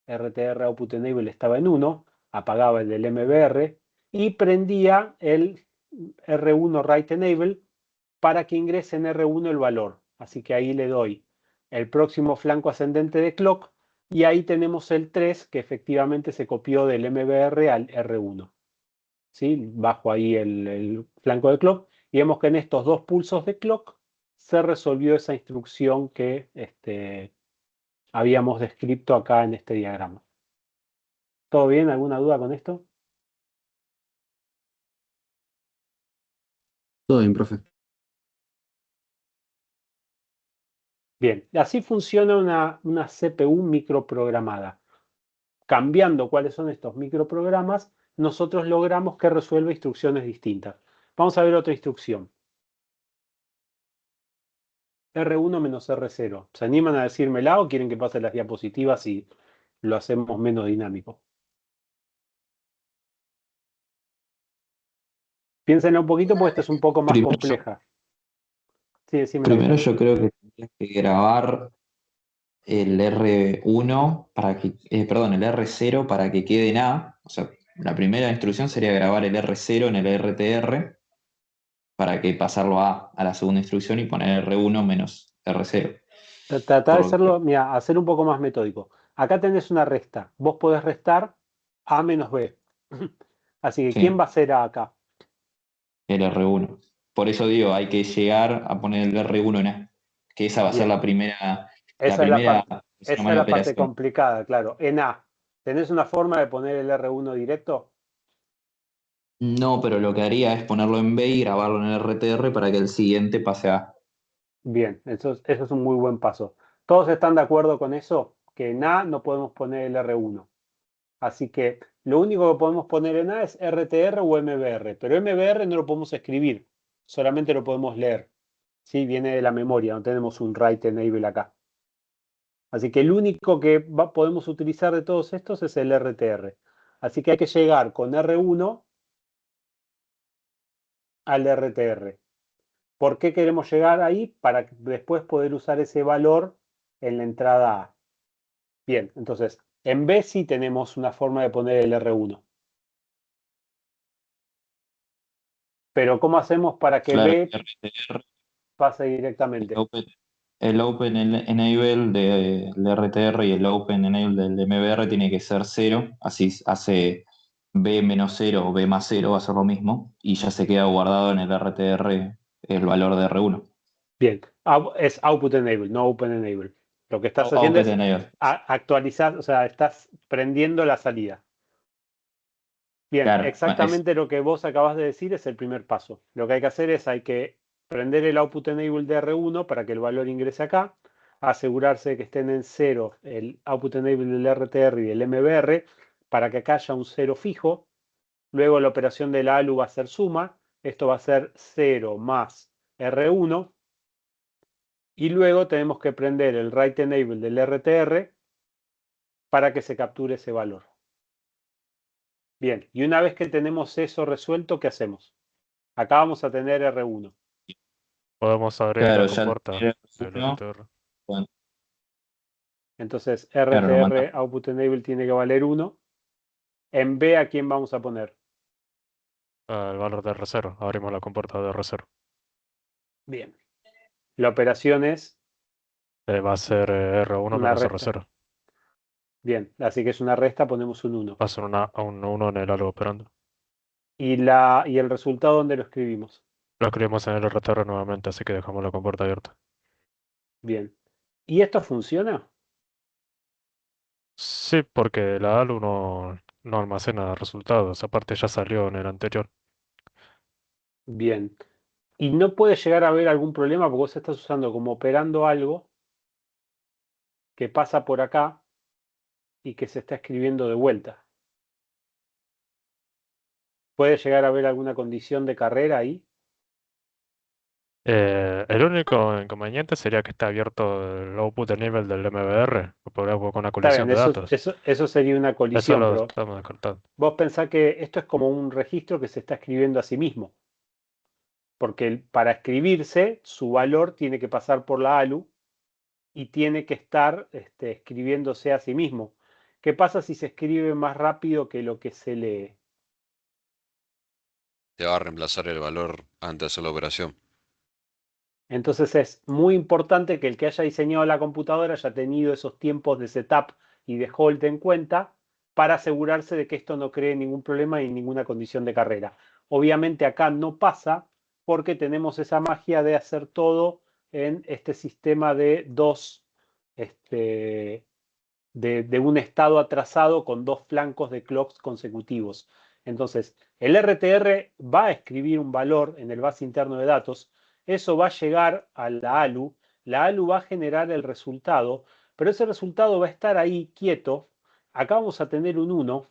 RTR output enable estaba en 1, apagaba el del MBR y prendía el R1 write enable para que ingrese en R1 el valor. Así que ahí le doy el próximo flanco ascendente de clock y ahí tenemos el 3 que efectivamente se copió del MBR al R1. ¿Sí? Bajo ahí el flanco de clock y vemos que en estos dos pulsos de clock se resolvió esa instrucción que habíamos descrito acá en este diagrama. ¿Todo bien? ¿Alguna duda con esto? Todo bien, profe. Bien, así funciona una CPU microprogramada. Cambiando cuáles son estos microprogramas, nosotros logramos que resuelva instrucciones distintas. Vamos a ver otra instrucción. R1 menos R0. ¿Se animan a decírmela o quieren que pase las diapositivas y lo hacemos menos dinámico? Piénsenla un poquito porque esta es un poco más Primero- compleja. Sí, decímela. Primero yo creo que tendrías que grabar el R1 para que, perdón, el R0 para que quede en A. O sea, la primera instrucción sería grabar el R0 en el RTR para que pasarlo a la segunda instrucción y poner R1 menos R0. Trata de Por- hacerlo, mira, hacer un poco más metódico. Acá tenés una resta. Vos podés restar A menos B. Así que, Sí. ¿quién va a ser A acá? El R1. Por eso digo, hay que llegar a poner el R1 en A, que esa va a ser Bien. la primera, Esa es la parte, es una esa es mala la parte operación. complicada, claro. En A, ¿tenés una forma de poner el R1 directo? No, pero lo que haría es ponerlo en B y grabarlo en el RTR para que el siguiente pase a A. Bien, eso es un muy buen paso. ¿Todos están de acuerdo con eso? Que en A no podemos poner el R1. Así que lo único que podemos poner en A es RTR o MBR, pero MBR no lo podemos escribir, solamente lo podemos leer. ¿Sí? Viene de la memoria, no tenemos un write enable acá. Así que el único que podemos utilizar de todos estos es el RTR. Así que hay que llegar con R1 al RTR. ¿Por qué queremos llegar ahí? Para después poder usar ese valor en la entrada A. Bien, entonces, en B sí tenemos una forma de poner el R1. Pero ¿cómo hacemos para que Claro, B el RTR, pase el directamente? open enable del RTR y el open enable del MBR tiene que ser 0, así hace B menos 0 o B más 0, va a ser lo mismo, y ya se queda guardado en el RTR el valor de R1. Bien, es output enable, no open enable. Lo que estás haciendo Open es enable. actualizar, o sea, estás prendiendo la salida. Bien, Claro, exactamente lo que vos acabas de decir es el primer paso. Lo que hay que hacer es hay que prender el output enable de R1 para que el valor ingrese acá, asegurarse de que estén en 0 el output enable del RTR y del MBR para que acá haya un 0 fijo. Luego la operación de la ALU va a ser suma, esto va a ser 0 más R1 y luego tenemos que prender el write enable del RTR para que se capture ese valor. Bien, y una vez que tenemos eso resuelto, ¿qué hacemos? Acá vamos a tener R1. Podemos abrir la claro, ya compuerta el del R1, RTR. bueno, Entonces claro, lo manda. RTR output enable tiene que valer 1. En B, ¿a quién vamos a poner? El valor de R0. Abrimos la compuerta de R0. Bien. La operación es Va a ser R1 una menos resta. R0. Bien, así que es una resta, ponemos un 1. Va a ser un 1 en el algo operando. ¿Y el resultado dónde lo escribimos? Lo escribimos en el RTR nuevamente, así que dejamos la compuerta abierta. Bien. ¿Y esto funciona? Sí, porque la ALU no no almacena resultados. Aparte ya salió en el anterior. Bien. Y no puede llegar a haber algún problema porque vos estás usando como operando algo que pasa por acá y que se está escribiendo de vuelta. ¿Puede llegar a haber alguna condición de carrera ahí? El único inconveniente sería que está abierto el output de nivel del MBR, por algo con una Está colisión bien, de datos. eso sería una Eso colisión, lo pero estamos descartando. vos pensás que esto es como un registro que se está escribiendo a sí mismo, porque para escribirse, su valor tiene que pasar por la ALU y tiene que estar escribiéndose a sí mismo. ¿Qué pasa si se escribe más rápido que lo que se lee? Te va a reemplazar el valor antes de hacer la operación. Entonces es muy importante que el que haya diseñado la computadora haya tenido esos tiempos de setup y de hold en cuenta para asegurarse de que esto no cree ningún problema y ninguna condición de carrera. Obviamente acá no pasa porque tenemos esa magia de hacer todo en este sistema de dos, de un estado atrasado con dos flancos de clocks consecutivos. Entonces, el RTR va a escribir un valor en el base interno de datos, eso va a llegar a la ALU va a generar el resultado, pero ese resultado va a estar ahí quieto, acá vamos a tener un 1,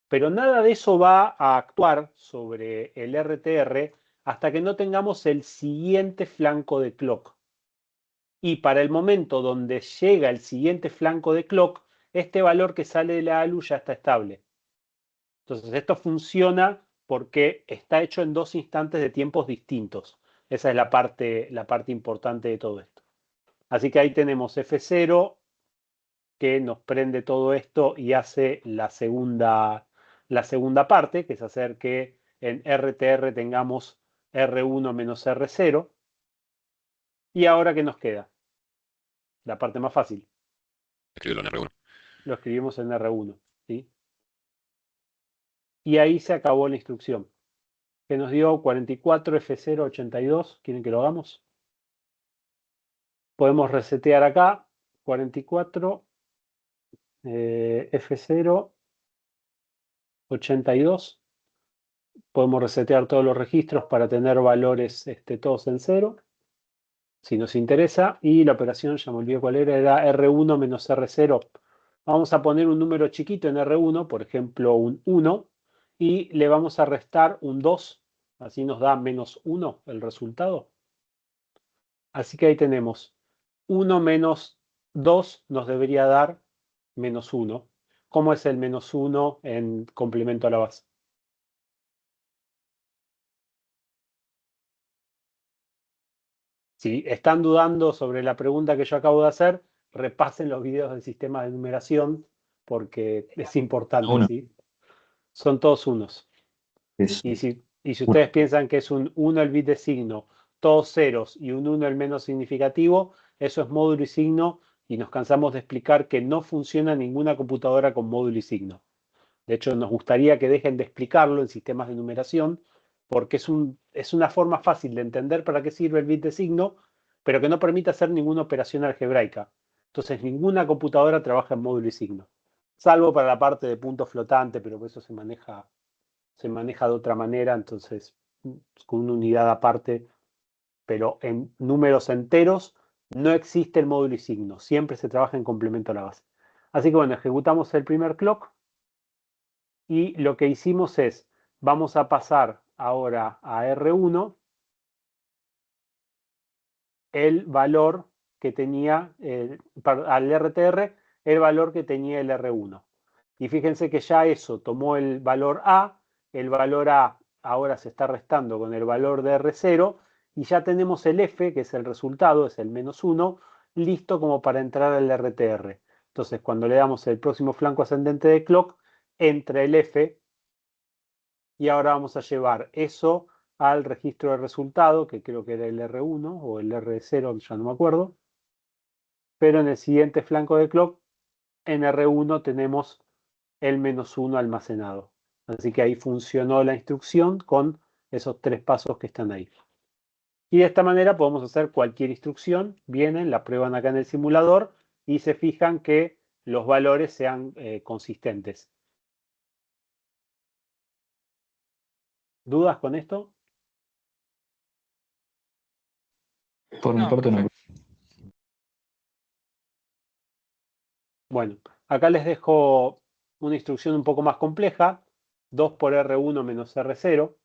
pero nada de eso va a actuar sobre el RTR hasta que no tengamos el siguiente flanco de clock. Y para el momento donde llega el siguiente flanco de clock, este valor que sale de la ALU ya está estable. Entonces esto funciona porque está hecho en dos instantes de tiempos distintos. Esa es la parte importante de todo esto. Así que ahí tenemos F0 que nos prende todo esto y hace la segunda parte, que es hacer que en RTR tengamos R1 menos R0. Y ahora, ¿qué nos queda? La parte más fácil. Escribirlo en R1. Lo escribimos en R1, ¿sí? Y ahí se acabó la instrucción, que nos dio 44 F082. ¿Quieren que lo hagamos? Podemos resetear acá, 44 F082. Podemos resetear todos los registros para tener valores todos en cero, si nos interesa. Y la operación, ya me olvidé cuál era R1 menos R0. Vamos a poner un número chiquito en R1, por ejemplo un 1, y le vamos a restar un 2, así nos da menos 1 el resultado. Así que ahí tenemos 1 menos 2 nos debería dar menos 1. ¿Cómo es el menos 1 en complemento a la base? Si están dudando sobre la pregunta que yo acabo de hacer, repasen los videos del sistema de numeración porque es importante, Uno. ¿sí? Son todos unos. Es Y si ustedes piensan que es un 1 el bit de signo, todos ceros y un 1 el menos significativo, eso es módulo y signo y nos cansamos de explicar que no funciona ninguna computadora con módulo y signo. De hecho, nos gustaría que dejen de explicarlo en sistemas de numeración porque es una forma fácil de entender para qué sirve el bit de signo, pero que no permite hacer ninguna operación algebraica. Entonces, ninguna computadora trabaja en módulo y signo, salvo para la parte de punto flotante, pero eso se maneja de otra manera, entonces con una unidad aparte, pero en números enteros no existe el módulo y signo, siempre se trabaja en complemento a la base. Así que bueno, ejecutamos el primer clock y lo que hicimos es, vamos a pasar ahora a R1 el valor que tenía, al RTR, el valor que tenía el R1. Y fíjense que ya eso tomó el valor A ahora se está restando con el valor de R0 y ya tenemos el F, que es el resultado, es el menos 1, listo como para entrar al RTR. Entonces, cuando le damos el próximo flanco ascendente de clock, entra el F y ahora vamos a llevar eso al registro de resultado, que creo que era el R1 o el R0, ya no me acuerdo. Pero en el siguiente flanco de clock, en R1 tenemos el menos 1 almacenado. Así que ahí funcionó la instrucción con esos tres pasos que están ahí. Y de esta manera podemos hacer cualquier instrucción. Vienen, la prueban acá en el simulador y se fijan que los valores sean consistentes. ¿Dudas con esto? Por mi No, parte no. perfecto. Bueno, acá les dejo una instrucción un poco más compleja, 2 por R1 menos R0,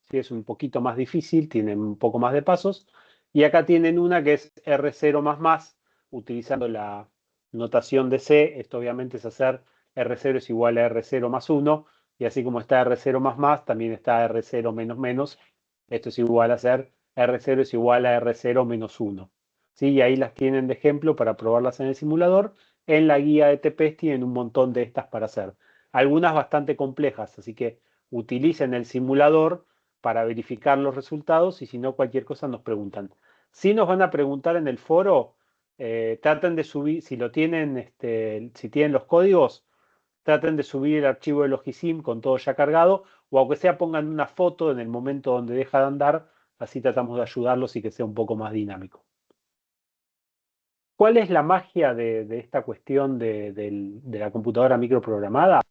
¿sí? Es un poquito más difícil, tiene un poco más de pasos, y acá tienen una que es R0 más, utilizando la notación de C, esto obviamente es hacer R0 es igual a R0 más 1, y así como está R0 más, también está R0 menos, esto es igual a hacer R0 es igual a R0 menos 1. ¿Sí? Y ahí las tienen de ejemplo para probarlas en el simulador. En la guía de TPS tienen un montón de estas para hacer. Algunas bastante complejas, así que utilicen el simulador para verificar los resultados y si no, cualquier cosa nos preguntan. Si nos van a preguntar en el foro, traten de subir, si lo tienen, si tienen los códigos, traten de subir el archivo de Logisim con todo ya cargado, o aunque sea pongan una foto en el momento donde deja de andar, así tratamos de ayudarlos y que sea un poco más dinámico. ¿Cuál es la magia de esta cuestión de la computadora microprogramada?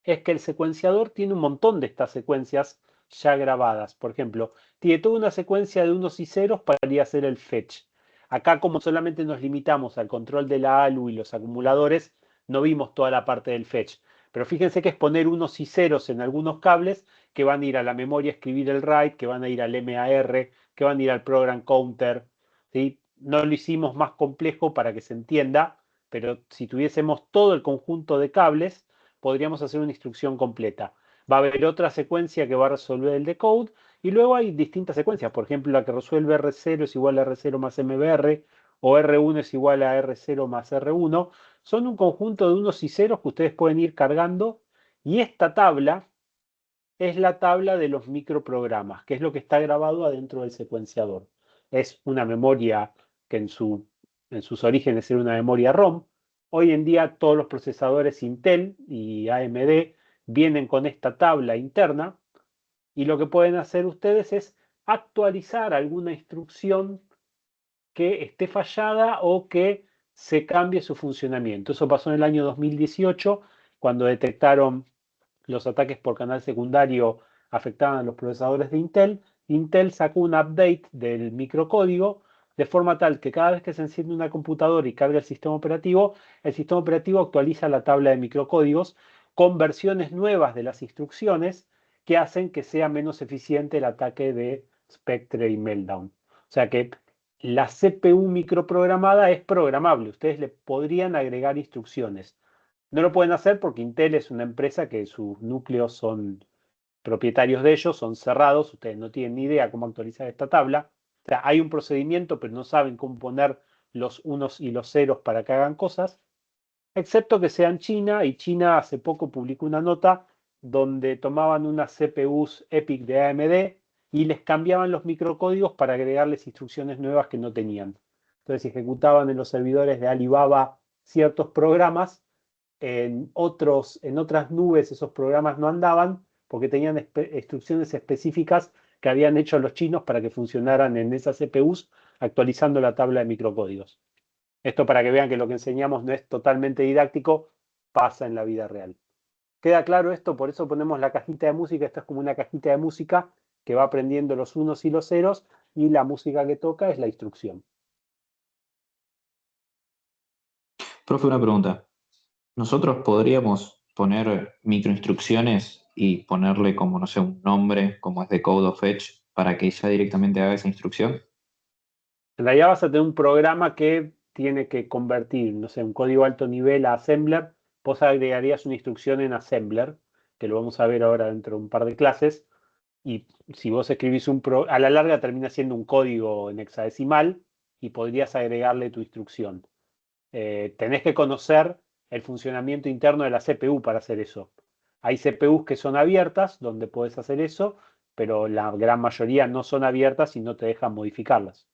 Es que el secuenciador tiene un montón de estas secuencias ya grabadas. Por ejemplo, tiene toda una secuencia de unos y ceros para ir a hacer el fetch. Acá, como solamente nos limitamos al control de la ALU y los acumuladores, no vimos toda la parte del fetch. Pero fíjense que es poner unos y ceros en algunos cables que van a ir a la memoria a escribir el write, que van a ir al MAR, que van a ir al program counter. ¿Sí? No lo hicimos más complejo para que se entienda, pero si tuviésemos todo el conjunto de cables, podríamos hacer una instrucción completa. Va a haber otra secuencia que va a resolver el decode y luego hay distintas secuencias. Por ejemplo, la que resuelve R0 es igual a R0 más MBR o R1 es igual a R0 más R1. Son un conjunto de unos y ceros que ustedes pueden ir cargando y esta tabla es la tabla de los microprogramas, que es lo que está grabado adentro del secuenciador. Es una memoria que en sus orígenes era una memoria ROM. Hoy en día todos los procesadores Intel y AMD vienen con esta tabla interna y lo que pueden hacer ustedes es actualizar alguna instrucción que esté fallada o que se cambie su funcionamiento. Eso pasó en el año 2018 cuando detectaron los ataques por canal secundario afectaban a los procesadores de Intel. Intel sacó un update del microcódigo de forma tal que cada vez que se enciende una computadora y carga el sistema operativo actualiza la tabla de microcódigos con versiones nuevas de las instrucciones que hacen que sea menos eficiente el ataque de Spectre y Meltdown. O sea que la CPU microprogramada es programable. Ustedes le podrían agregar instrucciones. No lo pueden hacer porque Intel es una empresa que sus núcleos son propietarios de ellos, son cerrados, ustedes no tienen ni idea cómo actualizar esta tabla. O sea, hay un procedimiento, pero no saben cómo poner los unos y los ceros para que hagan cosas, excepto que sean China, y China hace poco publicó una nota donde tomaban unas CPUs EPIC de AMD y les cambiaban los microcódigos para agregarles instrucciones nuevas que no tenían. Entonces ejecutaban en los servidores de Alibaba ciertos programas en otras nubes esos programas no andaban porque tenían instrucciones específicas que habían hecho los chinos para que funcionaran en esas CPUs actualizando la tabla de microcódigos. Esto para que vean que lo que enseñamos no es totalmente didáctico, pasa en la vida real. ¿Queda claro esto? Por eso ponemos la cajita de música. Esta es como una cajita de música que va aprendiendo los unos y los ceros y la música que toca es la instrucción. Profe, una pregunta. ¿Nosotros podríamos poner microinstrucciones y ponerle como, no sé, un nombre, como es de Code of Fetch, para que ya directamente haga esa instrucción? En realidad vas a tener un programa que tiene que convertir, no sé, un código alto nivel a assembler. Vos agregarías una instrucción en assembler, que lo vamos a ver ahora dentro de un par de clases. Y si vos escribís a la larga termina siendo un código en hexadecimal y podrías agregarle tu instrucción. Tenés que conocer el funcionamiento interno de la CPU para hacer eso. Hay CPUs que son abiertas, donde podés hacer eso, pero la gran mayoría no son abiertas y no te dejan modificarlas.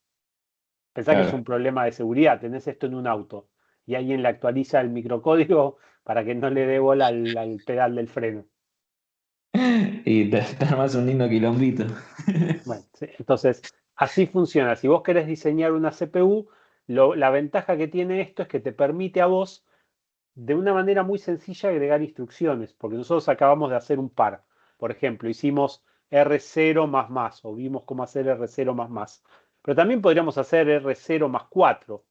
Pensá que es un Claro. problema de seguridad. Tenés esto en un auto y alguien le actualiza el microcódigo para que no le dé bola al pedal del freno. Y te armas un lindo quilombito. Bueno, sí, entonces, así funciona. Si vos querés diseñar una CPU, la ventaja que tiene esto es que te permite a vos, de una manera muy sencilla, agregar instrucciones, porque nosotros acabamos de hacer un par. Por ejemplo, hicimos R0 más, o vimos cómo hacer R0 más. Pero también podríamos hacer R0 más 4,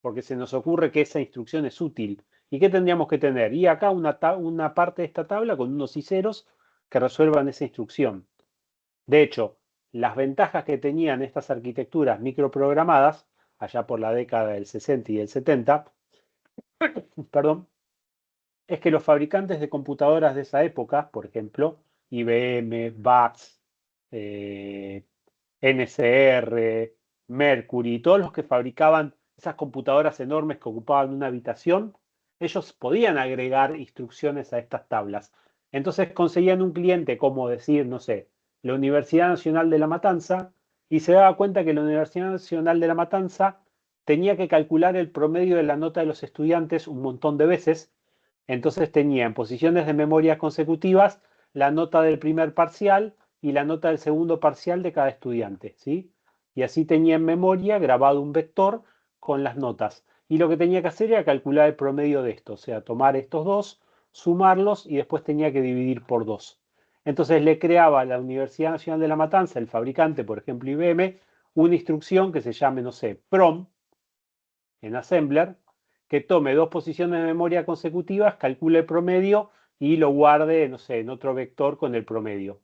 porque se nos ocurre que esa instrucción es útil. ¿Y qué tendríamos que tener? Y acá una parte de esta tabla con unos y ceros que resuelvan esa instrucción. De hecho, las ventajas que tenían estas arquitecturas microprogramadas, allá por la década del 60 y del 70, perdón, es que los fabricantes de computadoras de esa época, por ejemplo, IBM, VAX, NCR, Mercury, todos los que fabricaban esas computadoras enormes que ocupaban una habitación, ellos podían agregar instrucciones a estas tablas. Entonces conseguían un cliente como decir, no sé, la Universidad Nacional de La Matanza, y se daba cuenta que la Universidad Nacional de La Matanza tenía que calcular el promedio de la nota de los estudiantes un montón de veces. Entonces tenía en posiciones de memoria consecutivas la nota del primer parcial y la nota del segundo parcial de cada estudiante, ¿sí? Y así tenía en memoria grabado un vector con las notas. Y lo que tenía que hacer era calcular el promedio de esto, o sea, tomar estos dos, sumarlos y después tenía que dividir por 2. Entonces le creaba a la Universidad Nacional de La Matanza, el fabricante, por ejemplo IBM, una instrucción que se llame, no sé, PROM, en Assembler, que tome dos posiciones de memoria consecutivas, calcule el promedio y lo guarde, no sé, en otro vector con el promedio.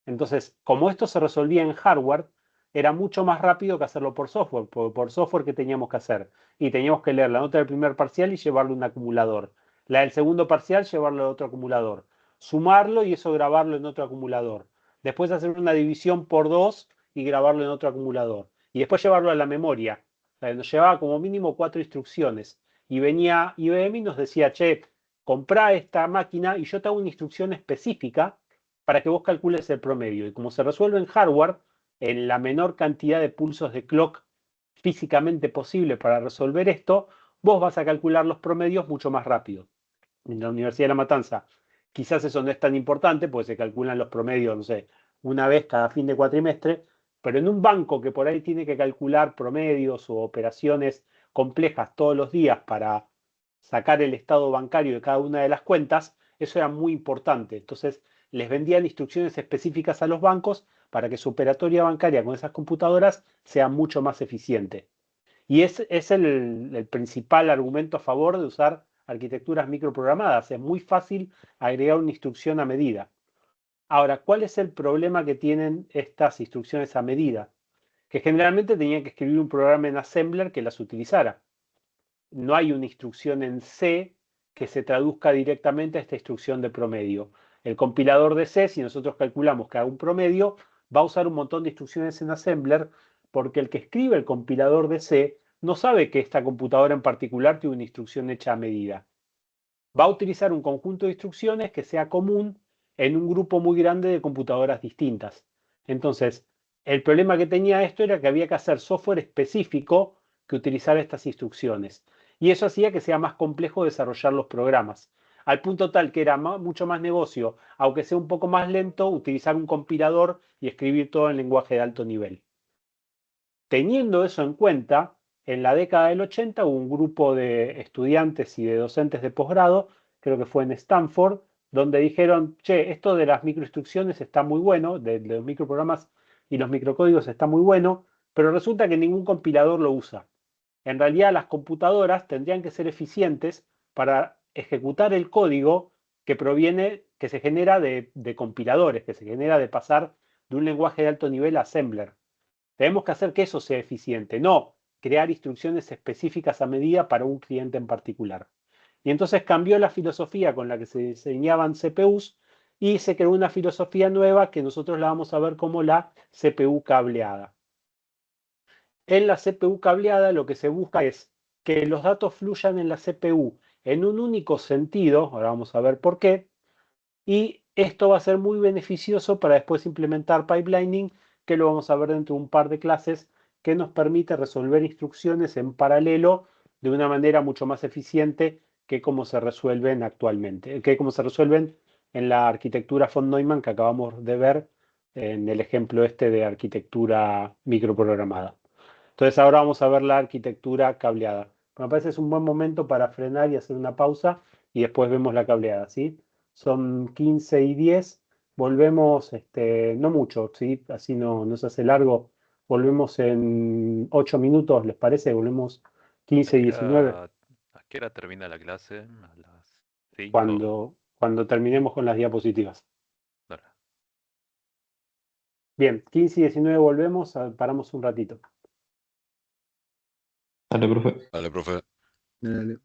Entonces, como esto se resolvía en hardware, era mucho más rápido que hacerlo por software. Por software, ¿qué teníamos que hacer? Y teníamos que leer la nota del primer parcial y llevarlo a un acumulador. La del segundo parcial, llevarlo a otro acumulador. Sumarlo y eso grabarlo en otro acumulador. Después hacer una división por 2 y grabarlo en otro acumulador. Y después llevarlo a la memoria. O sea, nos llevaba como mínimo 4 instrucciones. Y venía IBM y nos decía, che, comprá esta máquina y yo te hago una instrucción específica para que vos calcules el promedio. Y como se resuelve en hardware, en la menor cantidad de pulsos de clock físicamente posible para resolver esto, vos vas a calcular los promedios mucho más rápido. En la Universidad de La Matanza, quizás eso no es tan importante, porque se calculan los promedios, no sé, una vez cada fin de cuatrimestre, pero en un banco que por ahí tiene que calcular promedios o operaciones complejas todos los días para sacar el estado bancario de cada una de las cuentas, eso era muy importante. Entonces, les vendían instrucciones específicas a los bancos para que su operatoria bancaria con esas computadoras sea mucho más eficiente. Y es el principal argumento a favor de usar arquitecturas microprogramadas. Es muy fácil agregar una instrucción a medida. Ahora, ¿cuál es el problema que tienen estas instrucciones a medida? Que generalmente tenían que escribir un programa en Assembler que las utilizara. No hay una instrucción en C que se traduzca directamente a esta instrucción de promedio. El compilador de C, si nosotros calculamos que haga un promedio, va a usar un montón de instrucciones en Assembler porque el que escribe el compilador de C no sabe que esta computadora en particular tiene una instrucción hecha a medida. Va a utilizar un conjunto de instrucciones que sea común en un grupo muy grande de computadoras distintas. Entonces, el problema que tenía esto era que había que hacer software específico que utilizara estas instrucciones. Y eso hacía que sea más complejo desarrollar los programas, al punto tal que era mucho más negocio, aunque sea un poco más lento, utilizar un compilador y escribir todo en lenguaje de alto nivel. Teniendo eso en cuenta, en la década del 80 hubo un grupo de estudiantes y de docentes de posgrado, creo que fue en Stanford, donde dijeron, che, esto de las microinstrucciones está muy bueno, de los microprogramas y los microcódigos está muy bueno, pero resulta que ningún compilador lo usa. En realidad las computadoras tendrían que ser eficientes para ejecutar el código que proviene, que se genera de compiladores, que se genera de pasar de un lenguaje de alto nivel a Assembler. Tenemos que hacer que eso sea eficiente, no crear instrucciones específicas a medida para un cliente en particular. Y entonces cambió la filosofía con la que se diseñaban CPUs y se creó una filosofía nueva que nosotros la vamos a ver como la CPU cableada. En la CPU cableada lo que se busca es que los datos fluyan en la CPU en un único sentido, ahora vamos a ver por qué, y esto va a ser muy beneficioso para después implementar pipelining, que lo vamos a ver dentro de un par de clases, que nos permite resolver instrucciones en paralelo de una manera mucho más eficiente que como se resuelven actualmente, que como se resuelven en la arquitectura von Neumann que acabamos de ver en el ejemplo este de arquitectura microprogramada. Entonces ahora vamos a ver la arquitectura cableada. Me parece que es un buen momento para frenar y hacer una pausa y después vemos la cableada, ¿sí? Son 15 y 10. Volvemos, no mucho, ¿sí? Así no se hace largo. Volvemos en 8 minutos, ¿les parece? Volvemos 15, 19, ¿A qué hora termina la clase? A las 5. cuando terminemos con las diapositivas. Dale. Bien, 15 y 19 volvemos, paramos un ratito. Dale, profe. Dale, profe. Dale.